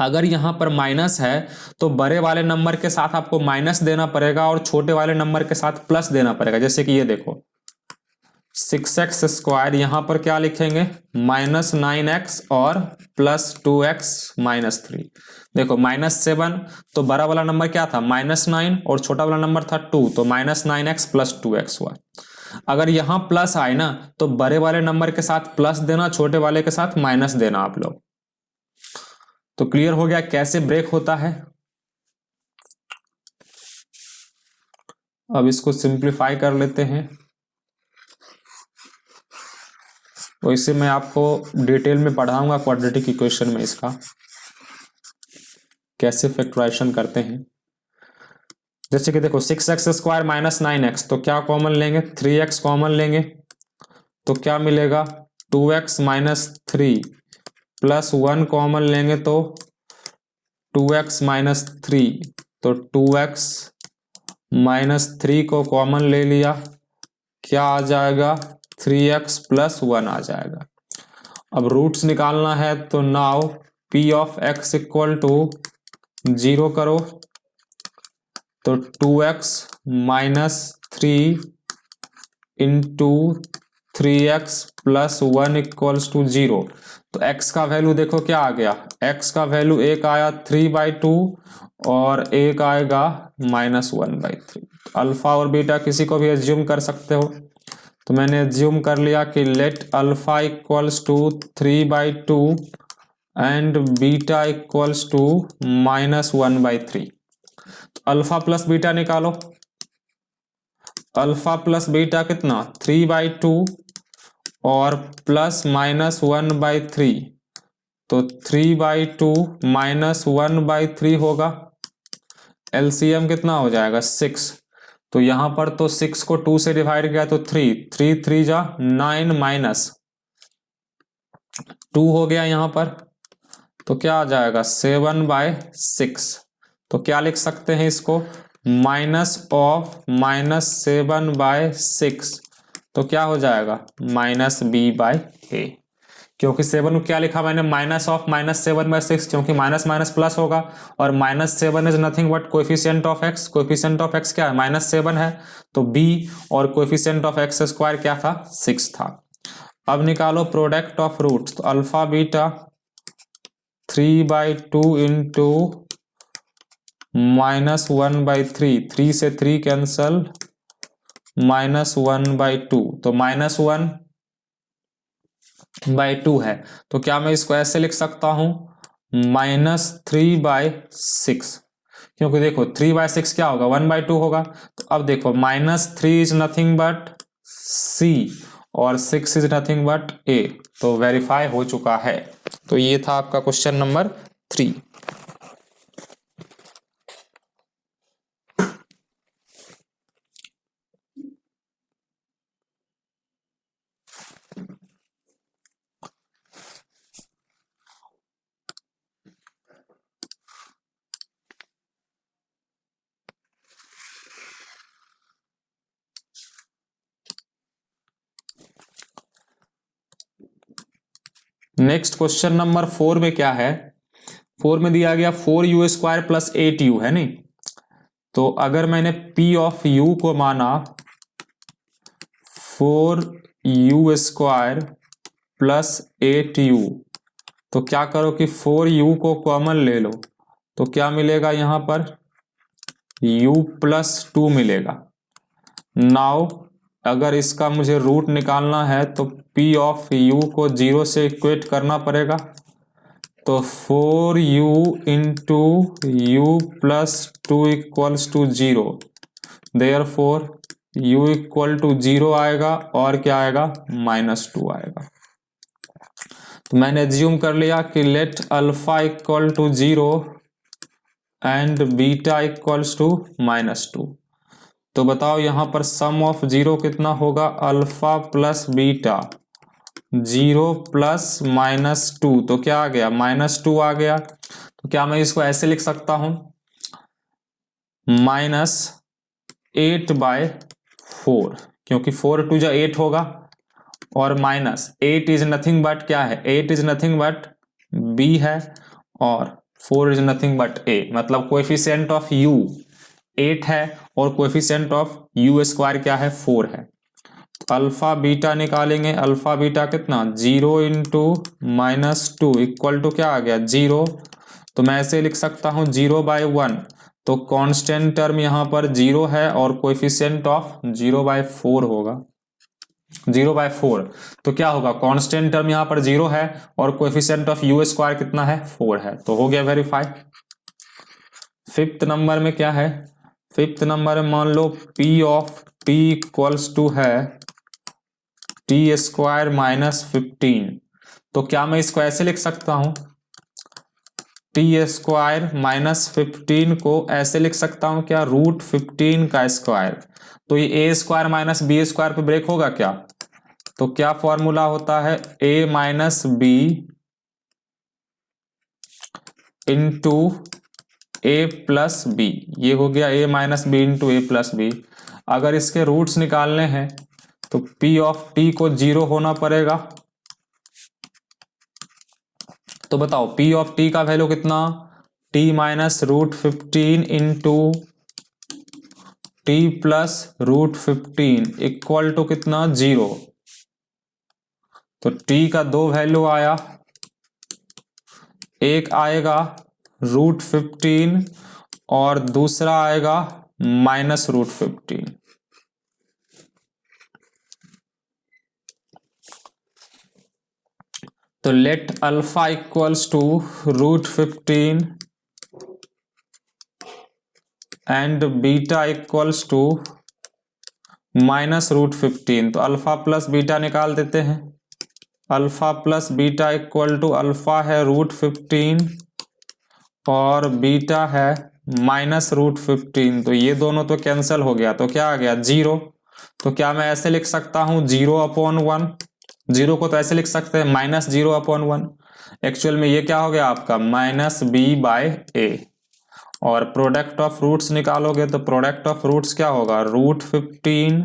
अगर यहां पर माइनस है तो बड़े वाले नंबर के साथ आपको माइनस देना पड़ेगा और छोटे वाले नंबर के साथ प्लस देना पड़ेगा। जैसे कि ये देखो 6x स्क्वायर, यहां पर क्या लिखेंगे, -9x और +2x -3। देखो -7, तो बड़ा वाला नंबर क्या था, -9 और छोटा वाला नंबर था 2, तो -9x + 2x हुआ। अगर यहां प्लस आए ना तो बड़े वाले नंबर के साथ प्लस देना, छोटे वाले के साथ माइनस देना आप लोग। तो क्लियर हो गया कैसे ब्रेक होता है। अब इसको सिंप्लीफाई कर लेते हैं। तो इसे मैं आपको डिटेल में पढ़ाऊंगा क्वाड्रेटिक इक्वेशन में, इसका कैसे फैक्टराइजेशन करते हैं। जैसे कि देखो 6x स्क्वायर -9x, तो क्या कॉमन लेंगे, 3x कॉमन लेंगे, तो क्या मिलेगा 2x - 3 प्लस 1 कॉमन लेंगे तो 2x - 3, तो 2x - 3 को कॉमन ले लिया, क्या आ जाएगा 3x + 1 आ जाएगा। अब रूट्स निकालना है तो नाउ p ऑफ x = 0 करो, तो 2x - 3 इंटू 3x + 1 = 0। तो x का वैल्यू देखो क्या आ गया, x का वैल्यू एक आया 3/2 और एक आएगा -1/3। अल्फा और बीटा किसी को भी एज्यूम कर सकते हो, तो मैंने एज्यूम कर लिया कि लेट अल्फा = 3/2 एंड बीटा = -1/3। तो अल्फा प्लस बीटा निकालो, अल्फा प्लस बीटा कितना 3/2 और प्लस -1/3, तो 3/2 -1/3 होगा। एलसीएम कितना हो जाएगा 6, तो यहां पर तो 6 को 2 से डिवाइड किया तो 3 3 जा 9 -2 हो गया यहां पर, तो क्या आ जाएगा 7/6। तो क्या लिख सकते हैं इसको, -7/6, तो क्या हो जाएगा -b/a। क्योंकि 7 को क्या लिखा मैंने, -7/6, क्योंकि माइनस माइनस प्लस होगा और -7 is nothing but coefficient of x। Coefficient of x क्या है, -7 है, तो b और कोएफिशिएंट ऑफ x स्क्वायर क्या था, 6 था। अब निकालो प्रोडक्ट ऑफ रूट्स, तो अल्फा बीटा 3/2 इंटू -1/3, 3 से 3 कैंसल, -1/2, तो -1/2 है, तो क्या मैं इसको ऐसे लिख सकता हूं -3/6, क्योंकि देखो 3/6 क्या होगा 1/2 होगा। तो अब देखो -3 इज नथिंग बट c और 6 इज नथिंग बट a, तो वेरीफाई हो चुका है। तो ये था आपका question number 3। Next question number 4 में क्या है, 4 में दिया गया 4u² + 8u है नहीं। तो अगर मैंने p ऑफ u को माना 4u² + 8u, तो क्या करो कि 4u को कॉमन ले लो, तो क्या मिलेगा यहां पर u + 2 मिलेगा। नाउ अगर इसका मुझे रूट निकालना है तो p ऑफ u को 0 से इक्वेट करना पड़ेगा, तो 4u into u + 2 = 0, therefore u equal to 0 आएगा और क्या आएगा -2 आएगा। तो मैंने एज्यूम कर लिया कि let alpha equal to 0 and beta equals to -2। तो बताओ यहाँ पर सम ऑफ 0 कितना होगा, अल्फा प्लस बीटा 0 प्लस -2, तो क्या आ गया -2 आ गया। तो क्या मैं इसको ऐसे लिख सकता हूं -8/4, क्योंकि 4 टू जा 8 होगा और -8 इज नथिंग बट क्या है, 8 इज नथिंग बट b है और 4 इज नथिंग बट a, मतलब कोएफिशिएंट ऑफ u 8 है और कोएफिशिएंट ऑफ u स्क्वायर क्या है 4 है। तो अल्फा बीटा निकालेंगे, अल्फा बीटा कितना 0 इंटू -2 इक्वल टू क्या आ गया 0। तो मैं ऐसे लिख सकता हूं 0/1, तो कांस्टेंट टर्म यहाँ पर 0 है और कोएफिशिएंट ऑफ 0/4 होगा 0/4। तो क्या होगा कांस्टेंट टर्म यहाँ पर 0 है और कोएफिशिएंट ऑफ u स्क्वायर कितना है 4 है। तो हो गया वेरीफाई। फिफ्थ नंबर में क्या है, फिफ्थ नंबर में मान लो p of t equals to है t² -15। तो क्या मैं इसको ऐसे लिख सकता हूं t² -15 को ऐसे लिख सकता हूं क्या √15 का स्क्वायर। तो ये a² माइनस b² पे ब्रेक होगा क्या, तो क्या फॉर्मूला होता है a minus b into a plus B, ये हो गया a minus b into a plus B. अगर इसके रूट्स निकालने हैं तो p ऑफ t को 0 होना पड़ेगा। तो बताओ p ऑफ t का वैल्यू कितना, t minus √15 into t plus √15 equal to कितना 0। तो t का दो वैल्यू आया, एक आएगा √15 और दूसरा आएगा -√15। तो let alpha equals to √15 and beta equals to -√15। तो अल्फा प्लस बीटा निकाल देते हैं, alpha plus beta equal to alpha है √15 और बीटा है -√15। तो ये दोनों तो कैंसिल हो गया, तो क्या आ गया 0। तो क्या मैं ऐसे लिख सकता हूं 0/1, 0 को तो ऐसे लिख सकते हैं -0/1। एक्चुअल में ये क्या हो गया आपका -b/a। और प्रोडक्ट ऑफ रूट्स निकालोगे तो प्रोडक्ट ऑफ रूट्स क्या होगा √15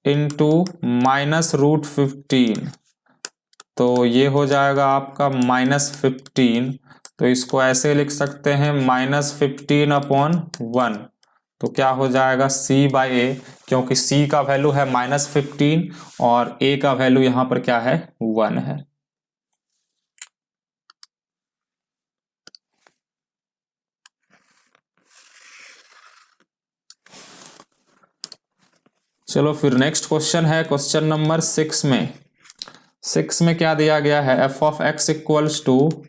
इंटू -√15, तो ये हो जाएगा आपका -15। तो इसको ऐसे लिख सकते हैं -15/1। तो क्या हो जाएगा c/a, क्योंकि c का वैल्यू है -15 और a का वैल्यू यहां पर क्या है 1 है। चलो फिर नेक्स्ट क्वेश्चन है क्वेश्चन नंबर 6 में। 6 में क्या दिया गया है, f of x equals to,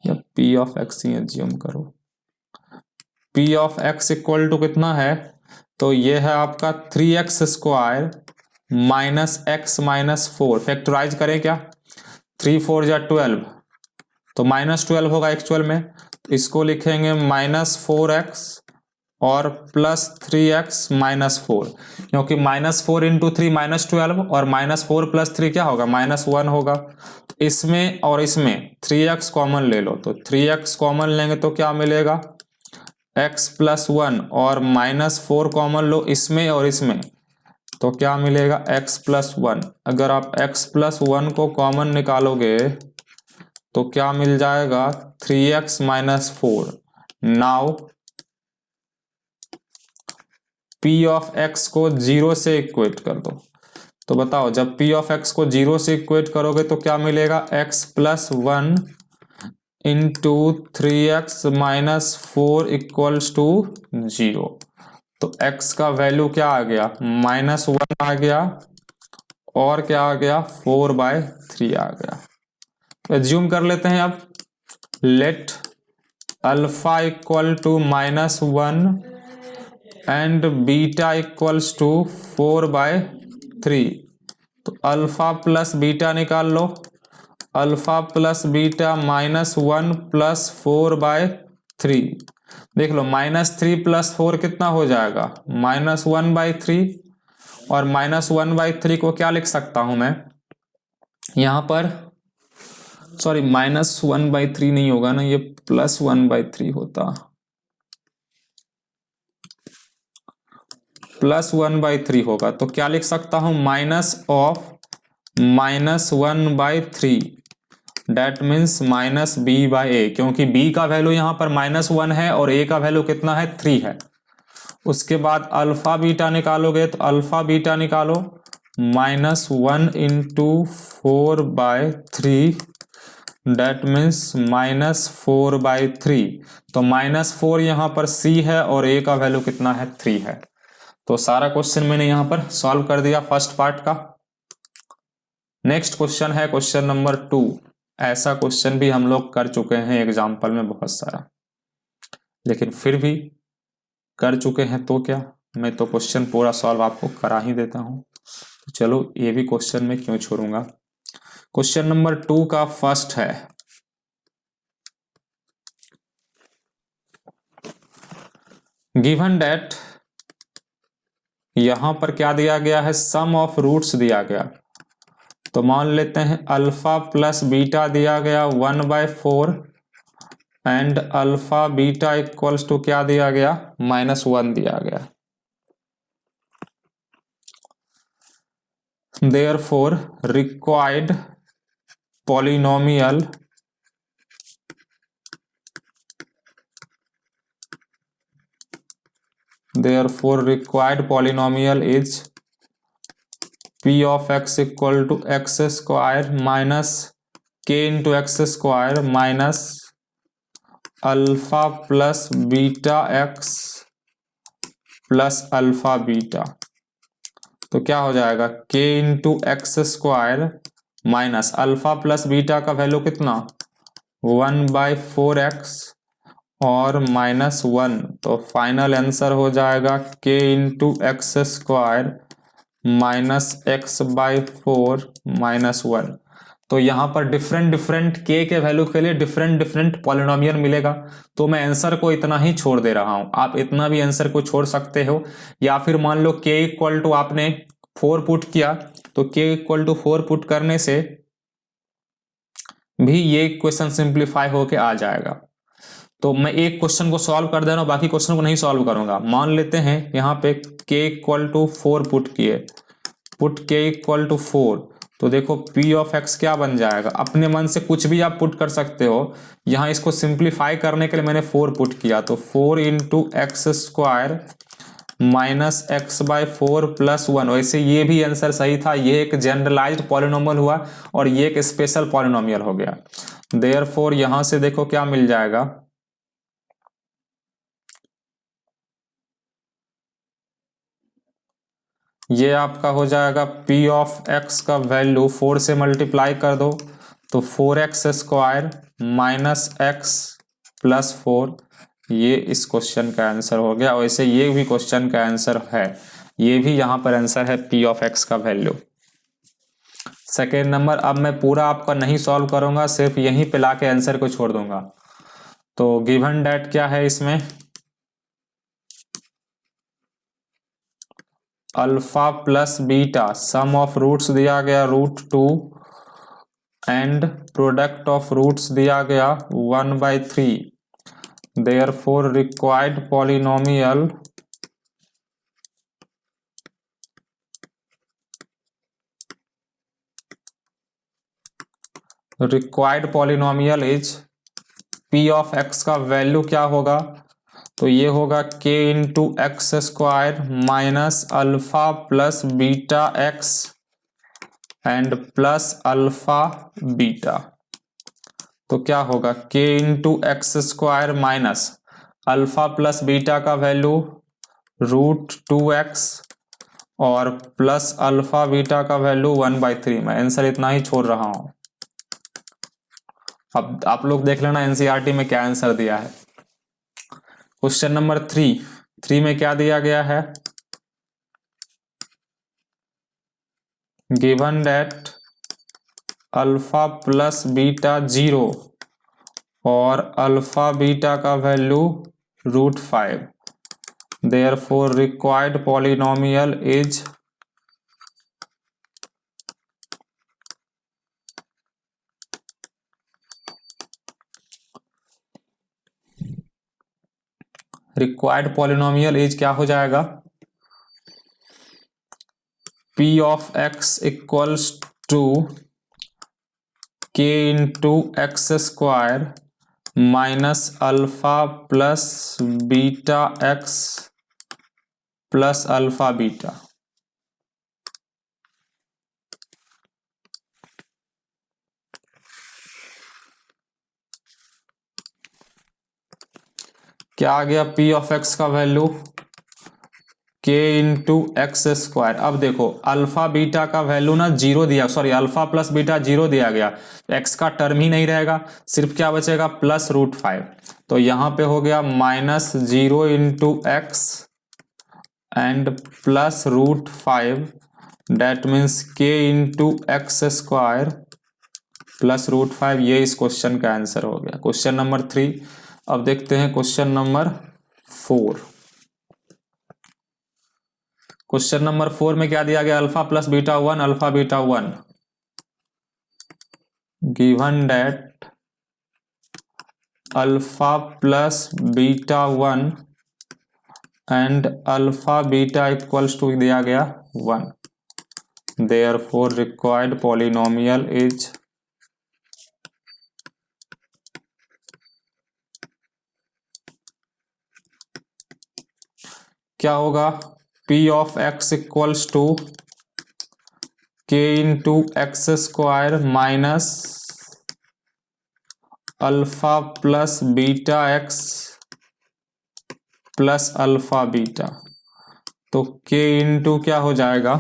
या p ऑफ x ही एज्यूम करो, p of x equal to कितना है, तो ये है आपका 3x² -x-4। फैक्टराइज करें क्या, 3 4 जा 12, तो -12 होगा एक्चुअल में। तो इसको लिखेंगे -4x और +3x -4, क्योंकि -4 इंटू 3 -12 और -4 + 3 क्या होगा -1 होगा। तो इसमें और इसमें 3x कॉमन ले लो, तो 3x कॉमन लेंगे तो क्या मिलेगा x + 1 और -4 कॉमन लो इसमें और इसमें, तो क्या मिलेगा x + 1। अगर आप x + 1 को कॉमन निकालोगे तो क्या मिल जाएगा 3x - 4। Now p of x को 0 से इक्वेट कर दो। तो बताओ जब p ऑफ x को 0 से इक्वेट करोगे तो क्या मिलेगा x + 1 into 3x - 4 equals to 0। तो x का वैल्यू क्या आ गया -1 आ गया और क्या आ गया 4/3 आ गया। तो एज्यूम कर लेते हैं अब, let alpha equal to -1 and beta equals to 4/3। तो अल्फा प्लस बीटा निकाल लो, अल्फा प्लस बीटा -1 प्लस 4/3। देख लो -3 + 4 कितना हो जाएगा, -1/3। और -1/3 को क्या लिख सकता हूं मैं यहां पर, सॉरी -1/3 नहीं होगा ना, ये +1/3 होता, +1/3 होगा। तो क्या लिख सकता हूं, -1/3, डेट मीन्स -b/a, क्योंकि b का वैल्यू यहां पर -1 है और a का वैल्यू कितना है, 3 है। उसके बाद अल्फा बीटा निकालोगे तो अल्फा बीटा निकालो, -1 × 4/3, डेट मीन्स -4/3। तो -4 यहां पर c है और a का वैल्यू कितना है, 3 है। तो सारा क्वेश्चन मैंने यहां पर सॉल्व कर दिया फर्स्ट पार्ट का। नेक्स्ट क्वेश्चन है क्वेश्चन नंबर 2। ऐसा क्वेश्चन भी हम लोग कर चुके हैं एग्जाम्पल में बहुत सारा, लेकिन फिर भी कर चुके हैं तो क्या, मैं तो क्वेश्चन पूरा सॉल्व आपको करा ही देता हूं। तो चलो ये भी क्वेश्चन में क्यों छोड़ूंगा। क्वेश्चन नंबर 2 का फर्स्ट है, गिवन डेट, यहां पर क्या दिया गया है, सम ऑफ रूट्स दिया गया। तो मान लेते हैं अल्फा प्लस बीटा दिया गया 1/4 and alpha beta equals to क्या दिया गया, -1 दिया गया। Therefore required polynomial is p of x equal to x square minus k into x square minus alpha plus beta x plus alpha beta. तो क्या हो जाएगा, k into x square minus alpha plus beta का value कितना, 1/4x और -1। तो final answer हो जाएगा k into x square minus x/4 -1। तो यहाँ पर डिफरेंट k के वैल्यू के लिए डिफरेंट पॉलिनोमियल मिलेगा। तो मैं आंसर को इतना ही छोड़ दे रहा हूं, आप इतना भी आंसर को छोड़ सकते हो। या फिर मान लो k इक्वल टू आपने 4 पुट किया, तो k इक्वल टू 4 पुट करने से भी ये क्वेश्चन सिंप्लीफाई होके आ जाएगा। तो मैं एक क्वेश्चन को सॉल्व कर दे रहा हूं, बाकी क्वेश्चन को नहीं सॉल्व करूंगा। मान लेते हैं यहाँ पे k इक्वल टू 4 पुट किए, पुट k इक्वल टू 4, तो देखो p ऑफ x क्या बन जाएगा, अपने मन से कुछ भी आप पुट कर सकते हो। यहाँ इसको सिंप्लीफाई करने के लिए मैंने 4 पुट किया, तो 4 into x square minus x/4 plus 1। वैसे ये भी आंसर सही था, ये एक जनरलाइज्ड पॉलिनोमियल हुआ और ये एक स्पेशल पॉलिनोमियल हो गया। देयरफॉर यहां से देखो क्या मिल जाएगा, ये आपका हो जाएगा p ऑफ x का वैल्यू 4 से मल्टीप्लाई कर दो तो 4x square minus x plus 4। ये इस क्वेश्चन का आंसर हो गया। वैसे ये भी क्वेश्चन का आंसर है, ये भी यहां पर आंसर है p ऑफ x का वैल्यू। सेकेंड नंबर, अब मैं पूरा आपका नहीं सॉल्व करूंगा, सिर्फ यहीं पे लाके आंसर को छोड़ दूंगा। तो गिवन डेट क्या है इसमें, alpha plus beta, sum of roots दिया गया √2 एंड प्रोडक्ट ऑफ रूट्स दिया गया 1/3। Therefore required polynomial is p of x का वैल्यू क्या होगा, तो ये होगा k into x square minus alpha plus beta x and plus alpha beta. तो क्या होगा, k into x square minus alpha plus beta का वैल्यू √2x और प्लस अल्फा बीटा का वैल्यू 1/3। मैं आंसर इतना ही छोड़ रहा हूं। अब आप लोग देख लेना एनसीईआरटी में क्या आंसर दिया है। क्वेश्चन नंबर 3, 3 में क्या दिया गया है, given that alpha plus beta 0 और अल्फा बीटा का value √5, therefore required polynomial is क्या हो जाएगा, p of x equals to k into x square minus alpha plus beta x plus alpha beta. क्या आ गया, p ऑफ x का value k into x square. अब देखो अल्फा बीटा का वैल्यू ना 0 दिया, सॉरी अल्फा प्लस बीटा 0 दिया गया, x का टर्म ही नहीं रहेगा, सिर्फ क्या बचेगा प्लस √5। तो यहाँ पे हो गया -0 into x and plus √5, that means k into x square plus √5। ये इस क्वेश्चन का आंसर हो गया, क्वेश्चन नंबर 3। अब देखते हैं क्वेश्चन नंबर 4। क्वेश्चन नंबर 4 में क्या दिया गया, alpha plus beta 1 alpha beta 1, given that alpha plus beta 1 and alpha beta equals to दिया गया 1, देयरफॉर रिक्वायर्ड पॉलिनोमियल इज क्या होगा, p of x equals to k into x square minus alpha plus beta x plus alpha beta. तो k into क्या हो जाएगा,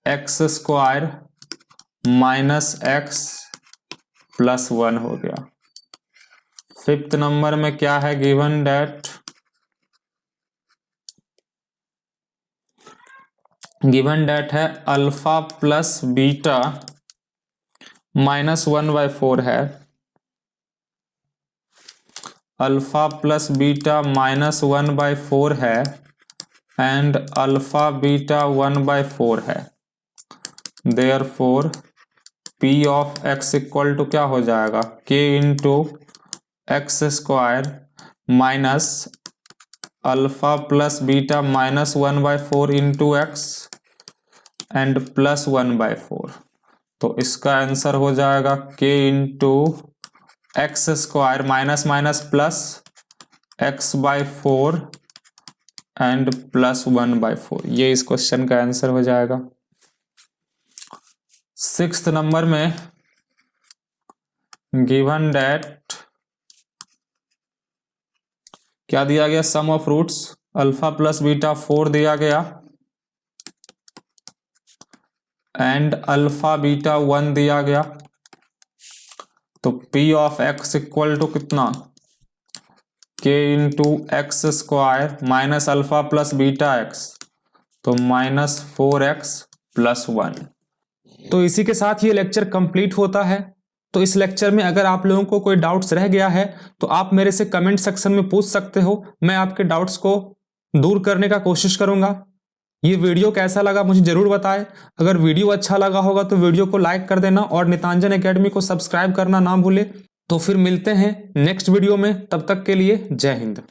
x square minus x plus 1 हो गया। 5th नंबर में क्या है, गिवन डेट है अल्फा प्लस बीटा -1/4 है, अल्फा प्लस बीटा -1/4 है एंड अल्फा बीटा 1/4 है, therefore p of x equal to क्या हो जाएगा, k into x square minus alpha plus beta -1/4 into x and plus 1/4। तो इसका आंसर हो जाएगा k into x square minus minus plus x/4 and plus 1/4। ये इस क्वेश्चन का आंसर हो जाएगा। 6th नंबर में गिवन डेट क्या दिया गया, sum of roots alpha plus beta 4 दिया गया एंड अल्फा बीटा 1 दिया गया। तो p of x equal to कितना, k into x square minus alpha plus beta x, तो -4x प्लस 1। तो इसी के साथ ये लेक्चर कंप्लीट होता है। तो इस लेक्चर में अगर आप लोगों को कोई डाउट्स रह गया है तो आप मेरे से कमेंट सेक्शन में पूछ सकते हो, मैं आपके डाउट्स को दूर करने का कोशिश करूंगा। ये वीडियो कैसा लगा मुझे जरूर बताएं। अगर वीडियो अच्छा लगा होगा तो वीडियो को लाइक कर देना और नितांजन एकेडमी को सब्सक्राइब करना ना भूले। तो फिर मिलते हैं नेक्स्ट वीडियो में, तब तक के लिए जय हिंद।